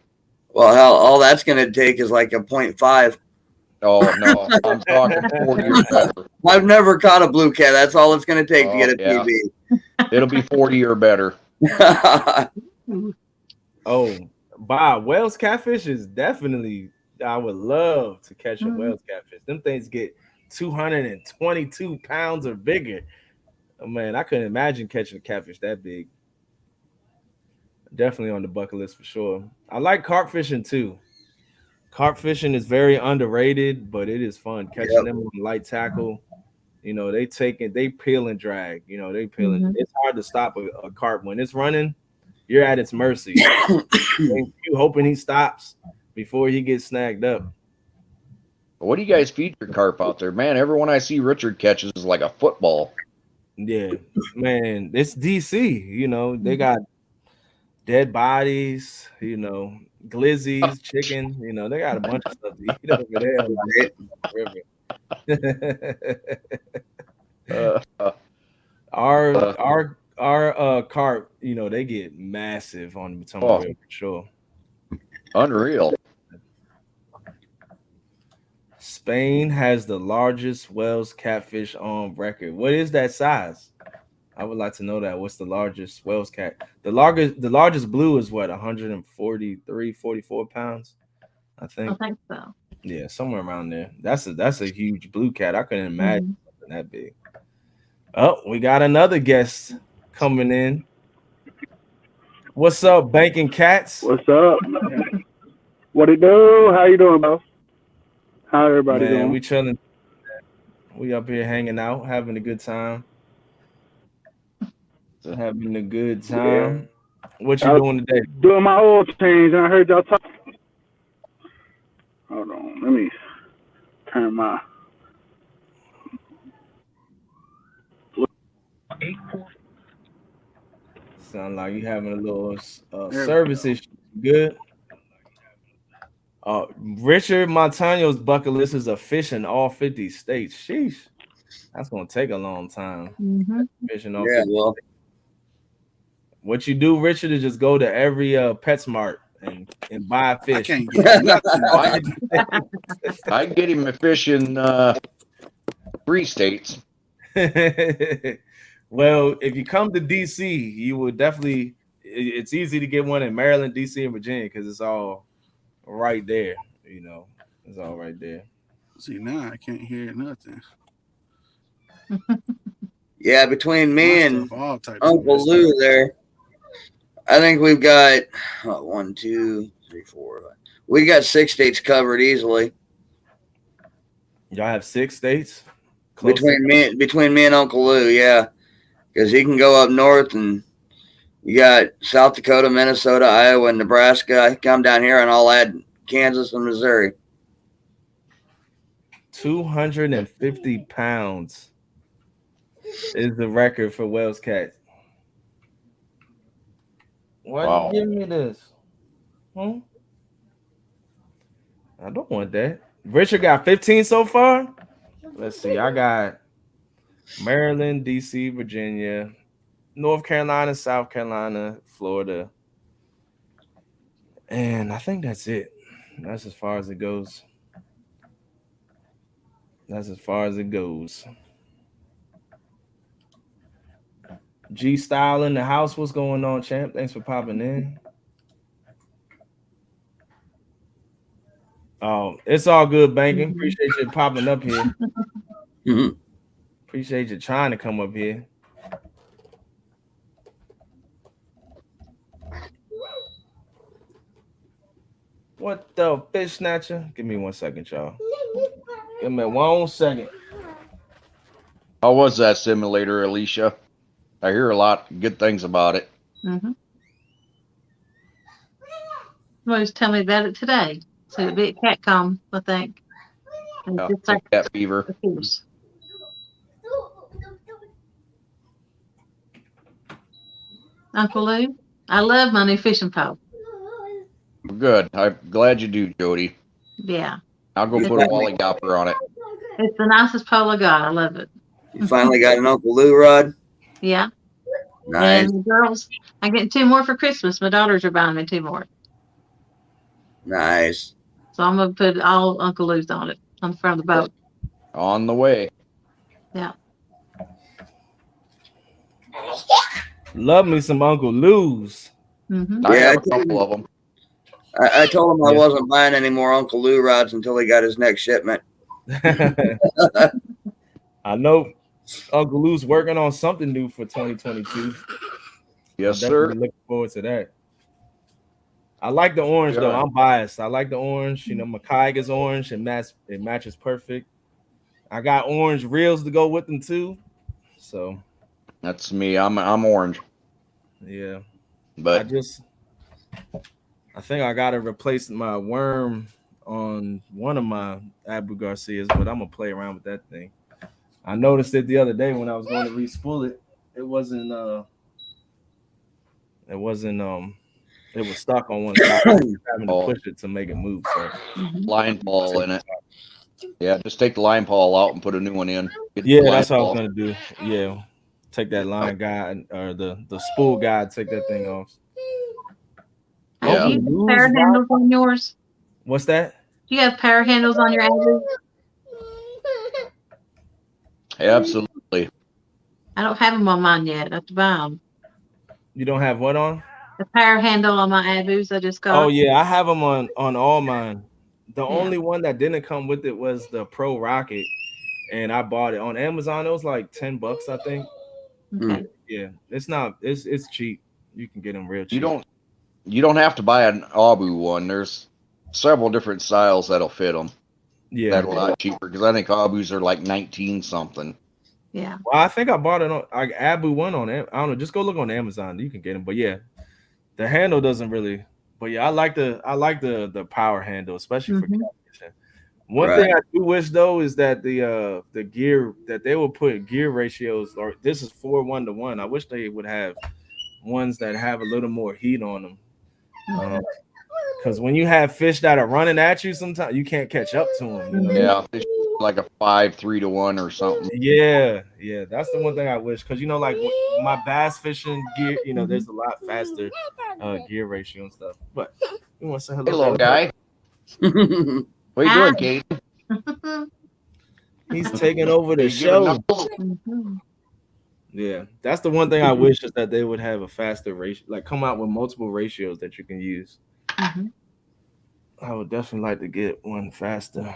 Well, hell, all that's going to take is like a 0.5. Oh no, I'm talking 40 or better. I've never caught a blue cat. That's all it's going to take to get a PB. It'll be 40 or better. Bob, Wales catfish is definitely. I would love to catch a Wales catfish. Them things get 222 pounds or bigger. Oh, man, I couldn't imagine catching a catfish that big. Definitely on the bucket list for sure. I like carp fishing too. Carp fishing is very underrated, but it is fun catching them on light tackle. They peel and drag. They peel and it's hard to stop a carp when it's running. You're at its mercy. You hoping he stops before he gets snagged up. What do you guys feed your carp out there, man? Everyone I see Richard catches is like a football. Yeah, man, it's DC. They got dead bodies. Glizzies, chicken. They got a bunch of stuff to eat over there. Our carp, they get massive on the Potomac River for sure. Unreal. Spain has the largest Wales catfish on record. What is that size? I would like to know that. What's the largest Wales cat? The largest blue is what, 143, 44 pounds? I think so. Yeah, somewhere around there. That's a huge blue cat. I couldn't imagine something that big. Oh, we got another guest coming in. What's up, Banking Cats? What's up? What it do? How you doing, boss? How everybody doing? We chilling. We up here hanging out, having a good time. Having a good time. Yeah. What you doing today? Doing my oil change, and I heard y'all talk. Hold on, let me turn my. Sound like you having a little service issue. Good. Richard Montano's bucket list is a fish in all 50 states. Sheesh. That's gonna take a long time. Fishing all 50 states. What you do, Richard, is just go to every PetSmart and buy a fish. I can't get nothing. I can get him a fish in 3 states. Well, if you come to DC, you will definitely. It's easy to get one in Maryland, DC, and Virginia because it's all right there. It's all right there. See, now I can't hear nothing. Yeah, between me and Uncle Lou there, I think we've got 1, 2, 3, 4. We got 6 states covered easily. Y'all have 6 states between me and Uncle Lou, yeah, because he can go up north and you got South Dakota, Minnesota, Iowa, and Nebraska. I come down here and I'll add Kansas and Missouri. 250 pounds is the record for Wales cats. Why Wow. you give me this? I don't want that. Richard got 15 so far. Let's see. I got Maryland, DC, Virginia, North Carolina, South Carolina, Florida. And I think that's it. That's as far as it goes. That's as far as it goes. G Style in the house. What's going on, champ? Thanks for popping in. Oh, it's all good, banking. Appreciate you popping up here. Appreciate you trying to come up here. What the fish snatcher? Give me 1 second, y'all. Give me 1 second. How was that simulator, Alicia? I hear a lot of good things about it. Somebody was telling me about it today. So it'd be at Catcom, I think. And Yeah, just like cat fever. the fish. Uncle Lou, I love my new fishing pole. Good. I'm glad you do, Jody. Yeah. I'll go put a Wally Gopper on it. It's the nicest pole I got. I love it. You finally got an Uncle Lou rod? Yeah. Nice. And the girls, I'm getting 2 more for Christmas. My daughters are buying me 2 more. Nice. So I'm going to put all Uncle Lou's on it, on the front of the boat. On the way. Yeah. Love me some Uncle Lou's. I have a couple of them. I told him I wasn't buying any more Uncle Lou rods until he got his next shipment. I know Uncle Lou's working on something new for 2022. Yes, I'm sir. looking forward to that. I like the orange though. I'm biased. I like the orange. You know, my kayak is orange and it matches perfect. I got orange reels to go with them too. So that's me. I'm orange. Yeah, but I think I gotta replace my worm on one of my Abu Garcias, but I'm gonna play around with that thing. I noticed it the other day when I was going to re-spool it. It wasn't it was stuck on one side. I was having to push it to make it move. So line ball in it. Yeah, just take the line ball out and put a new one in. Yeah, that's what I was gonna do. Yeah, take that line guide or the spool guide, take that thing off. Yeah. Do you have power handles on yours? What's that? Do you have power handles on your Abu? Absolutely. I don't have them on mine yet. I have to buy them. You don't have what on? The power handle on my Abus I just got. Oh yeah, I have them on all mine. The only one that didn't come with it was the Pro Rocket, and I bought it on Amazon. It was like $10, I think. Okay. Yeah, it's cheap. You can get them real cheap. You don't have to buy an Abu one. There's several different styles that'll fit them. Yeah, that's a lot cheaper because I think Abus are like 19 something. Yeah. Well, I think I bought it on Abu one on I don't know. Just go look on Amazon. You can get them. But yeah, the handle doesn't really. But yeah, I like the power handle, especially for catfishing. One thing I do wish though is that the gear that they will put gear ratios, or this is 4:1 to 1. I wish they would have ones that have a little more heat on them. Because when you have fish that are running at you, sometimes you can't catch up to them. You know? Yeah, fish like a 5-3 to 1 or something. Yeah, that's the one thing I wish. Because like my bass fishing gear, there's a lot faster gear ratio and stuff. But you want to say hello? Hello, guy. What are you doing, Kate? He's taking over the show. Yeah, that's the one thing I wish is that they would have a faster ratio, like come out with multiple ratios that you can use. I would definitely like to get one faster.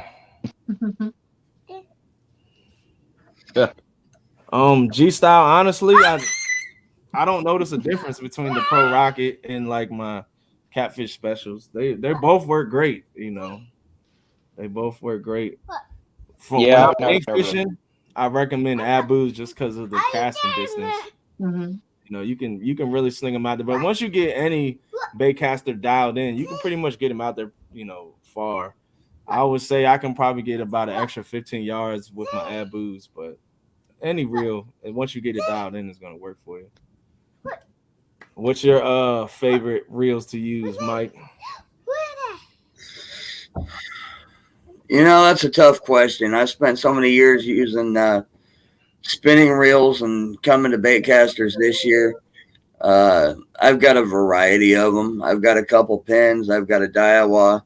G Style, honestly, I don't notice a difference between the Pro Rocket and like my catfish specials. They both work great, They both work great. When I'm fishing, I recommend Abus just because of the casting distance. You can really sling them out there. But once you get any bait caster dialed in, you can pretty much get them out there, far. I would say I can probably get about an extra 15 yards with my Abus, but any reel, and once you get it dialed in, it's gonna work for you. What's your favorite reels to use, Mike? You know, that's a tough question. I spent so many years using spinning reels and coming to bait casters this year. I've got a variety of them. I've got a couple pins. I've got a Daiwa,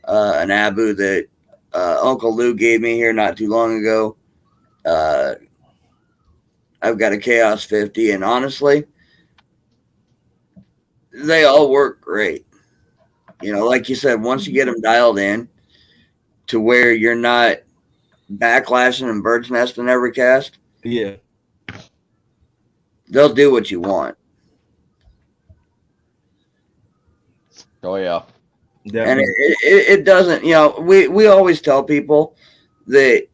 an Abu that Uncle Lou gave me here not too long ago. I've got a Chaos 50, and honestly, they all work great. You know, like you said, once you get them dialed in to where you're not backlashing and bird's nesting every cast, Yeah. they'll do what you want. Oh yeah. Definitely. And it doesn't, you know, we always tell people that,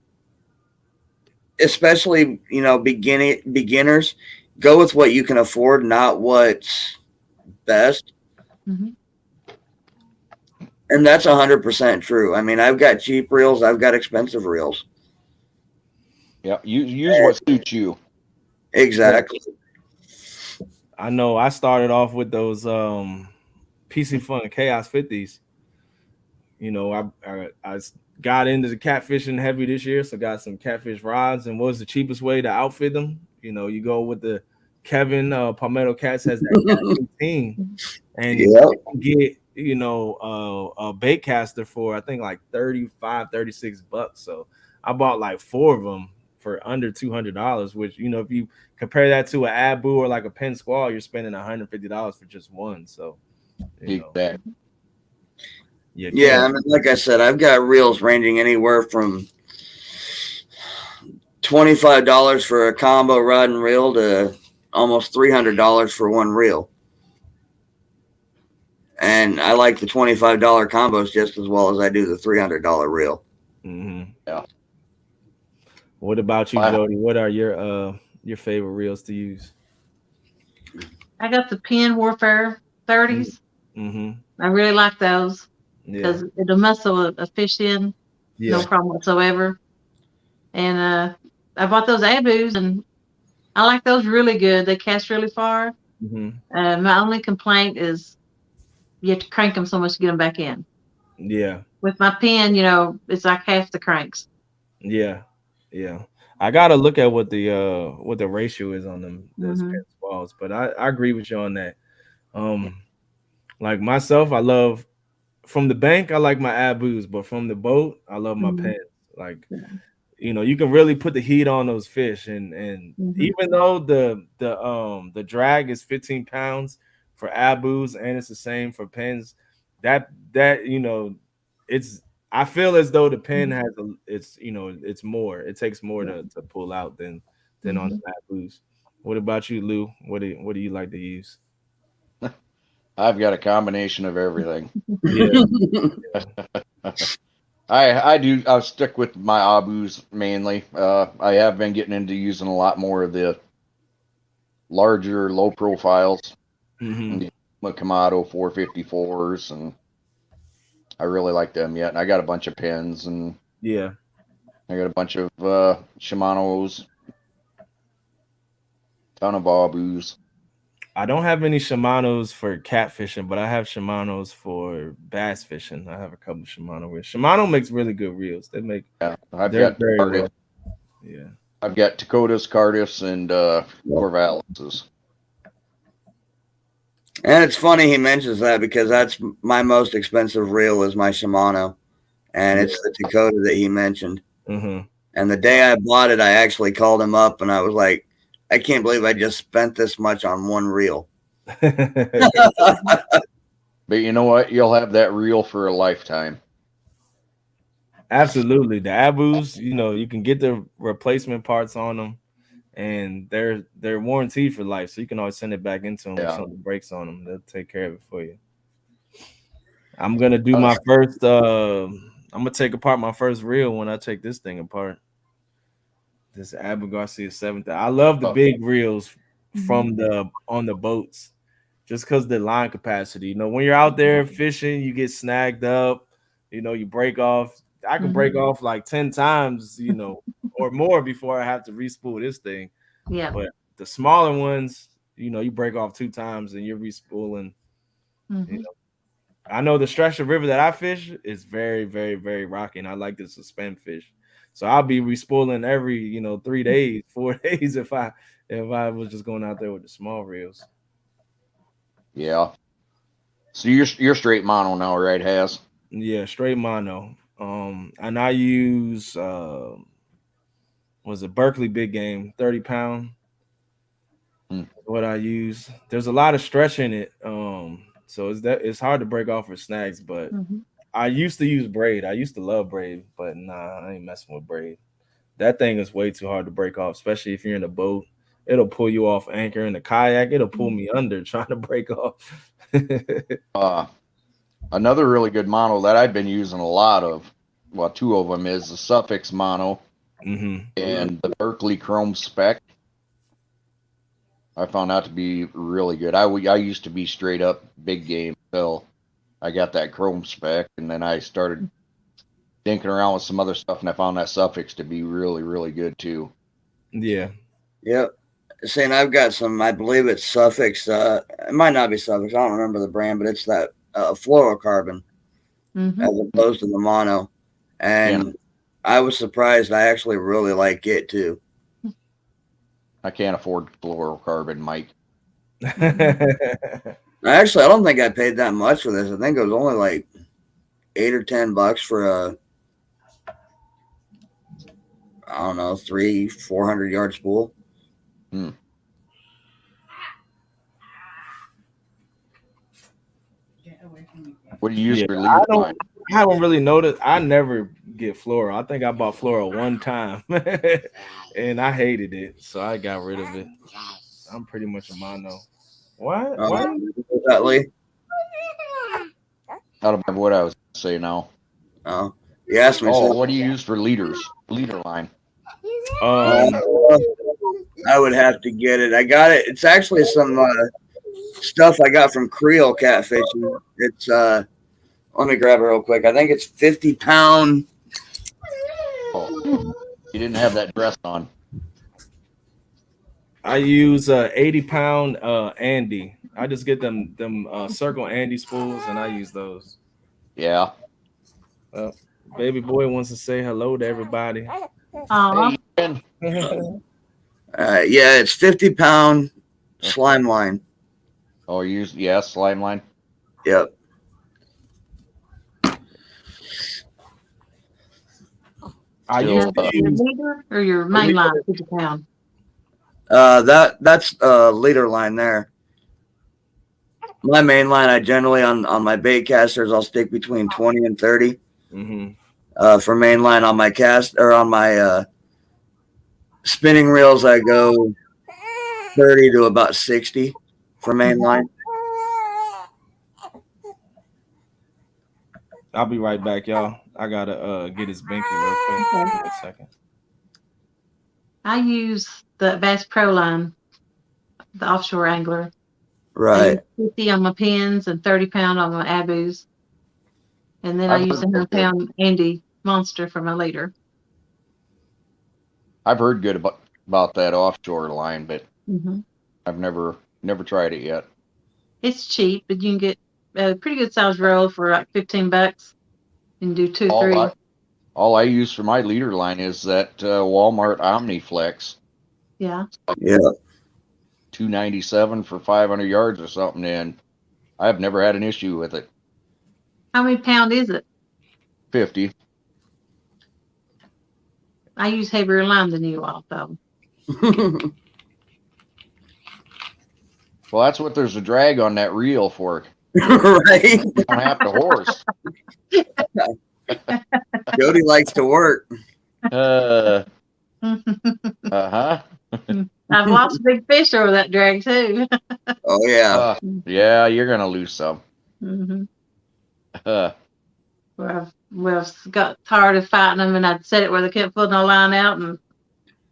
especially, you know, beginners, go with what you can afford, not what's best. Mm-hmm. And that's 100% true. I mean, I've got cheap reels. I've got expensive reels. Yeah. Use what suits you. Exactly. I know I started off with those piscifun Chaos 50s. You know, I got into the catfishing heavy this year, so got some catfish rods. And what was the cheapest way to outfit them? You know, you go with the Kevin Palmetto Cats has that cat 15, and you can get, you know, a bait caster for I think like $35-$36. So I bought like 4 of them for under $200, which, you know, if you compare that to an Abu or like a Penn Squall, you're spending $150 for just one. So exactly. Yeah, I mean, like I said, I've got reels ranging anywhere from $25 for a combo rod and reel to almost $300 for one reel. And I like the $25 combos just as well as I do the $300 reel. Mm-hmm. Yeah. What about you, Jody? What are your favorite reels to use? I got the Pen Warfare 30s. Mm-hmm. I really like those because it'll muscle a fish in, no problem whatsoever. And I bought those Abus, and I like those really good. They cast really far. Mm-hmm. My only complaint is you have to crank them so much to get them back in. Yeah. With my pen, you know, it's like half the cranks. Yeah. Yeah. I gotta look at what the ratio is on them spin squalls, but I agree with you on that. Like myself, I love from the bank, I like my Abus, but from the boat, I love my pens. Like, you know, you can really put the heat on those fish, and even though the drag is 15 pounds for Abus and it's the same for pens, that you know, I feel as though the pen has it's more. It takes more to pull out than on the Abus. What about you, Lou? What do you like to use? I've got a combination of everything. Yeah. I'll stick with my Abus mainly. I have been getting into using a lot more of the larger low profiles, the Kamado 454s, and I really like them yet. And I got a bunch of pins, and I got a bunch of Shimano's, ton of Abus. I don't have any Shimano's for catfishing, but I have Shimano's for bass fishing. I have a couple Shimano reels. Shimano makes really good reels. They make I've got very Cardiff. well. Yeah. I've got Dakota's, Cardiff's, and Corvallis's. And it's funny he mentions that because that's my most expensive reel is my Shimano, and it's the Dakota that he mentioned. And the day I bought it, I actually called him up and I was like, I can't believe I just spent this much on one reel. But you know what? You'll have that reel for a lifetime. Absolutely. The Abus, you know, you can get the replacement parts on them, and they're warranted for life. So you can always send it back into them if something breaks on them. They'll take care of it for you. I'm gonna do my first. I'm gonna take apart my first reel when I take this thing apart. This Abu Garcia 7th. I love the big reels from on the boats, just because the line capacity. You know, when you're out there fishing, you get snagged up. You know, you break off. I can break off like 10 times, or more before I have to respool this thing. Yeah. But the smaller ones, you break off 2 times and you're respooling. Mm-hmm. You know, I know the stretch of river that I fish is very, very, very rocky, and I like to suspend fish. So I'll be respooling every 3 days, 4 days if I was just going out there with the small reels. Yeah. So you're straight mono now, right, Has? Yeah, straight mono. And I use was it Berkeley big game 30-pound. What I use. There's a lot of stretch in it. So it's hard to break off for snags, but I used to use braid. I used to love braid, but nah, I ain't messing with braid. That thing is way too hard to break off, especially if you're in a boat. It'll pull you off anchor in the kayak. It'll pull me under trying to break off. Another really good mono that I've been using a lot of, well, 2 of them is the Suffix mono and the Berkeley Chrome Spec. I found that to be really good. I used to be straight up big game until I got that Chrome Spec, and then I started dinking around with some other stuff, and I found that Suffix to be really, really good too. Yeah. Yep. Saying I've got some, I believe it's Suffix. It might not be Suffix. I don't remember the brand, but it's that fluorocarbon as opposed to the mono. And I was surprised. I actually really like it too. I can't afford fluorocarbon, Mike. Actually, I don't think I paid that much for this. I think it was only like $8 or $10 for a, I don't know, 300-400 yard spool. What do you use for leader line? I haven't really noticed. I never get fluoro. I think I bought fluoro one time and I hated it, so I got rid of it. I'm pretty much a mono. What? What? That Lee? I don't remember what I was going to say now. Oh, you asked me. What do you use for leader line? I would have to get it. I got it. It's actually some stuff I got from Creole Catfishing. It's let me grab it real quick. I think it's 50-pound. Oh, you didn't have that dress on. I use 80-pound Andy. I just get them circle Andy spools and I use those. Yeah. Baby boy wants to say hello to everybody. Yeah, it's 50-pound slime line. Oh, you use slime line. Yep. I use your leader or your main line 50-pound. That's leader line there. My main line, I generally on my bait casters, I'll stick between 20 and 30. For main line on my cast or on my spinning reels, I go 30 to about 60 for main line. I'll be right back, y'all. I gotta get his binky real quick. Give me a second. I use the Bass Pro line, the offshore angler. Right. 50 on my pins and 30-pound on my abus. And then I use a 100-pound Andy Monster for my leader. I've heard good about that offshore line, but I've never tried it yet. It's cheap, but you can get a pretty good size roll for like $15. You can do 2, 3. All I use for my leader line is that Walmart OmniFlex. Yeah. Yeah. $297 for 500 yards or something, and I've never had an issue with it. How many pound is it? 50. I use heavier line than you all, though. Well, that's what there's a drag on that reel for. Right. You don't have to horse. Jody likes to work. Uh-huh. I've lost big fish over that drag, too. Oh, yeah. Yeah, you're going to lose some. Well, got tired of fighting them, and I'd set it where they kept pulling the line out, and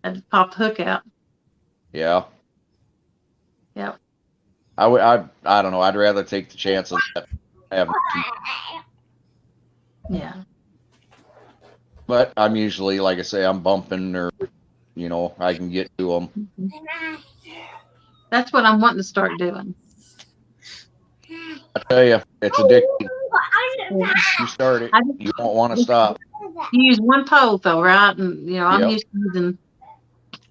I'd pop the hook out. Yeah. Yep. I don't know. I'd rather take the chance of having to. Yeah. But I'm usually, like I say, I'm bumping or, I can get to them. That's what I'm wanting to start doing. I tell you, it's addicting. You start it, you won't want to stop. You use one pole though, right? And I'm Yep. used to using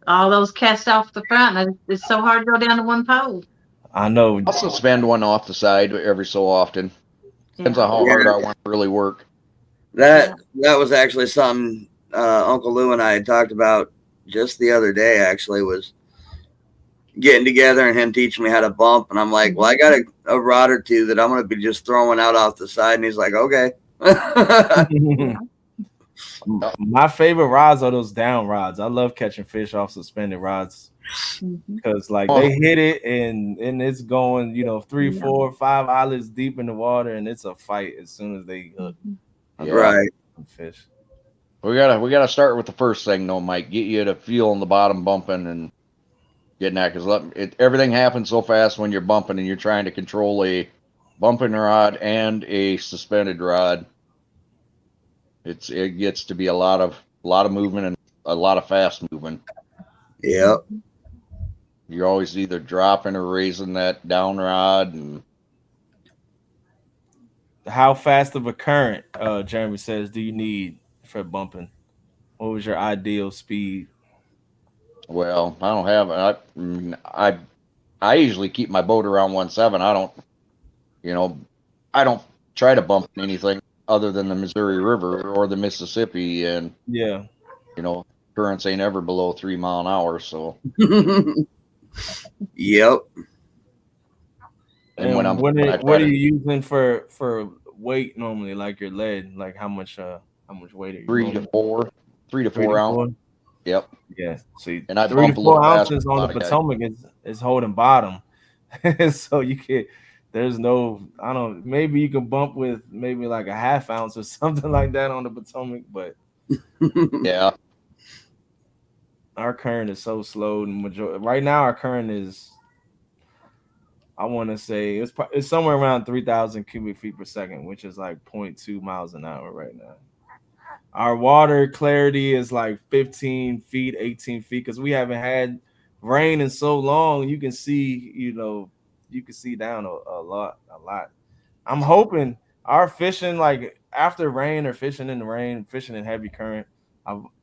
all those cast off the front, and it's so hard to go down to one pole. I know. I'll suspend one off the side every so often. Depends on how hard I want to really work. That was actually something Uncle Lou and I had talked about just the other day. Actually, was getting together and him teaching me how to bump, and I'm like, well, I got a rod or two that I'm going to be just throwing out off the side, and he's like, okay. My favorite rods are those down rods. I love catching fish off suspended rods because like they hit it and it's going 3, 4, 5 eyelets deep in the water, and it's a fight as soon as they hook. Right. Fish. We gotta start with the first thing though, Mike. Get you to feel on the bottom bumping and getting that, because everything happens so fast when you're bumping and you're trying to control a bumping rod and a suspended rod. It gets to be a lot of movement and a lot of fast movement. Yep. You're always either dropping or raising that down rod. And how fast of a current, Jeremy says, do you need for bumping? What was your ideal speed? Well, I don't have. I usually keep my boat around 1.7. I don't try to bump anything other than the Missouri River or the Mississippi, and currents ain't ever below 3 miles an hour. So, yep. And what are you using for weight normally? Like your lead, like how much weight are you? 3 to 4 ounces. Yep. Yeah. See, and I 3 to 4 ounces on the Potomac is holding bottom, so you can't. There's no, maybe you can bump with maybe like a 1/2 ounce or something like that on the Potomac, but yeah, our current is so slow. Right now, our current is, I want to say it's somewhere around 3,000 cubic feet per second, which is like 0.2 miles an hour right now. Our water clarity is like 15 feet, 18 feet, because we haven't had rain in so long. You can see, you can see down a lot. I'm hoping our fishing, like after rain or fishing in the rain, fishing in heavy current,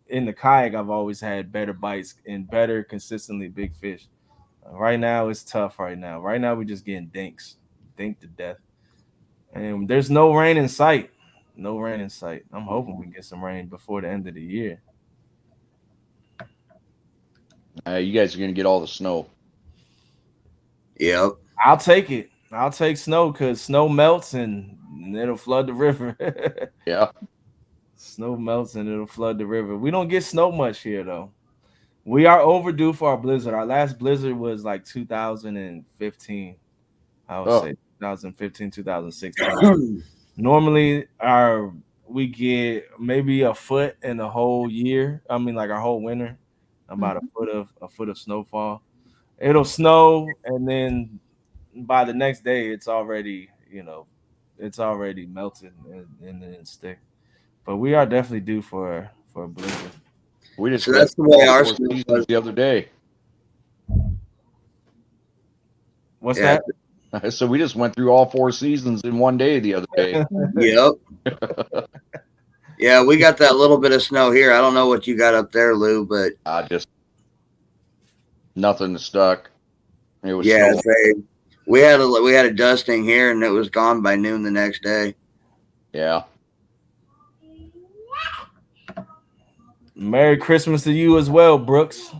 in the kayak, I've always had better bites and better consistently big fish. Right now, it's tough right now. Right now, we're just getting dinked to death. And there's no rain in sight. No rain in sight. I'm hoping we get some rain before the end of the year. You guys are going to get all the snow. Yep. I'll take it. I'll take snow because snow melts and it'll flood the river. Yeah. Snow melts and it'll flood the river. We don't get snow much here, though. We are overdue for our blizzard. Our last blizzard was like 2015. I would say 2015, 2016. Normally, we get maybe a foot in the whole year. I mean, like our whole winter, about a foot of snowfall. It'll snow, and then by the next day, it's already melted and then stick. But we are definitely due for a blizzard. We just that's the way our seasons the other day. What's that? So we just went through all 4 seasons in one day the other day. Yep. Yeah, we got that little bit of snow here. I don't know what you got up there, Lou, but just nothing stuck. It was we had a dusting here, and it was gone by noon the next day. Yeah. Merry Christmas to you as well, Brooks.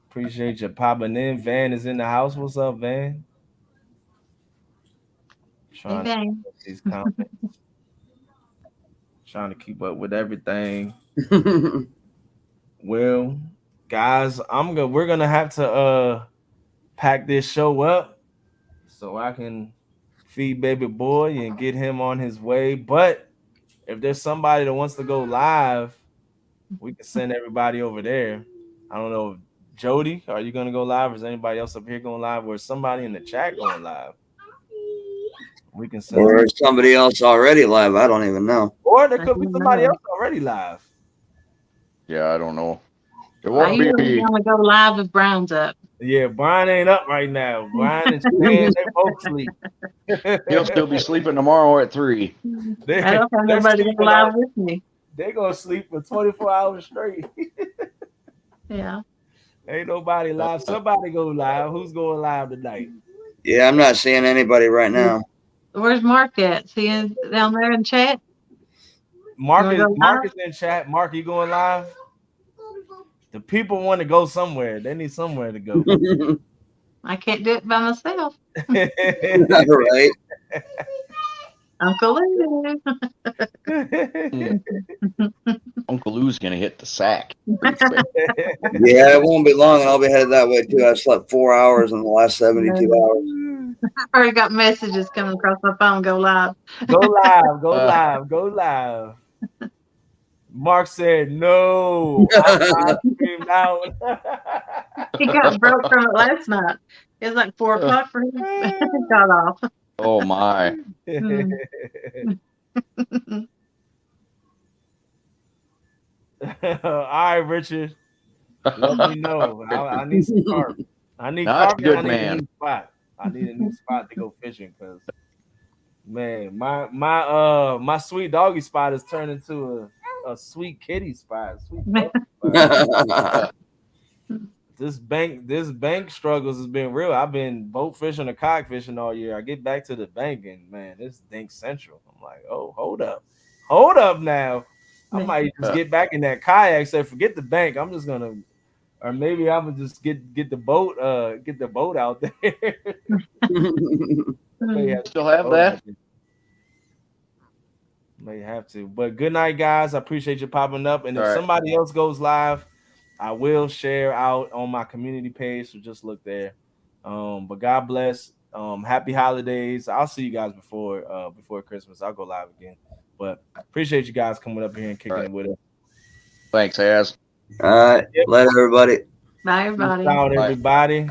Appreciate you popping in. Van is in the house. What's up, Van? Trying to keep up these comments. Trying to keep up with everything. Well, guys, we're gonna have to pack this show up so I can feed baby boy and get him on his way. But if there's somebody that wants to go live, we can send everybody over there. I don't know, Jody, are you gonna go live? Or is anybody else up here going live? Or is somebody in the chat going live? We can send. Or somebody else already live. I don't even know. Or there could be somebody else already live. Yeah, I don't know. I usually only go live if Brown's up. Yeah, Brian ain't up right now. Brian and Stan, they both sleep. He'll still be sleeping tomorrow at 3. I don't have nobody to go live with me. They're gonna sleep for 24 hours straight. Yeah. Ain't nobody live. Somebody go live. Who's going live tonight? Yeah, I'm not seeing anybody right now. Where's Mark at? Is he down there in chat? Mark is in chat. Mark, you going live? The people want to go somewhere. They need somewhere to go. I can't do it by myself. Right. Uncle Lou. Uncle Lou's gonna hit the sack. Yeah, it won't be long, and I'll be headed that way too. I slept 4 hours in the last 72 hours. I've already got messages coming across my phone. Go live. Go live. Go live. Go live. Mark said no. I screamed out. He got broke from it last night. It was like 4 o'clock for him. Got off. Oh my. All right, Richard. Let me know. I need some carp. I need That's carp. good, I need man. a new spot. I need a new spot to go fishing because, man, my sweet doggy spot has turned into a sweet kitty spot. Sweet spot. This bank struggles has been real. I've been boat fishing and cock fishing all year. I get back to the bank and man, this dink central. I'm like, oh, hold up now. I might just get back in that kayak. Say, forget the bank. I'm just gonna, or maybe I'm gonna just get the boat out there. Still have that? May have to. But good night, guys. I appreciate you popping up. And if All right. somebody else goes live, I will share out on my community page. So just look there. But God bless. Happy holidays. I'll see you guys before Christmas. I'll go live again. But appreciate you guys coming up here and kicking it with us. Thanks, Az. All right. Later, everybody. Bye, everybody. Peace out, everybody.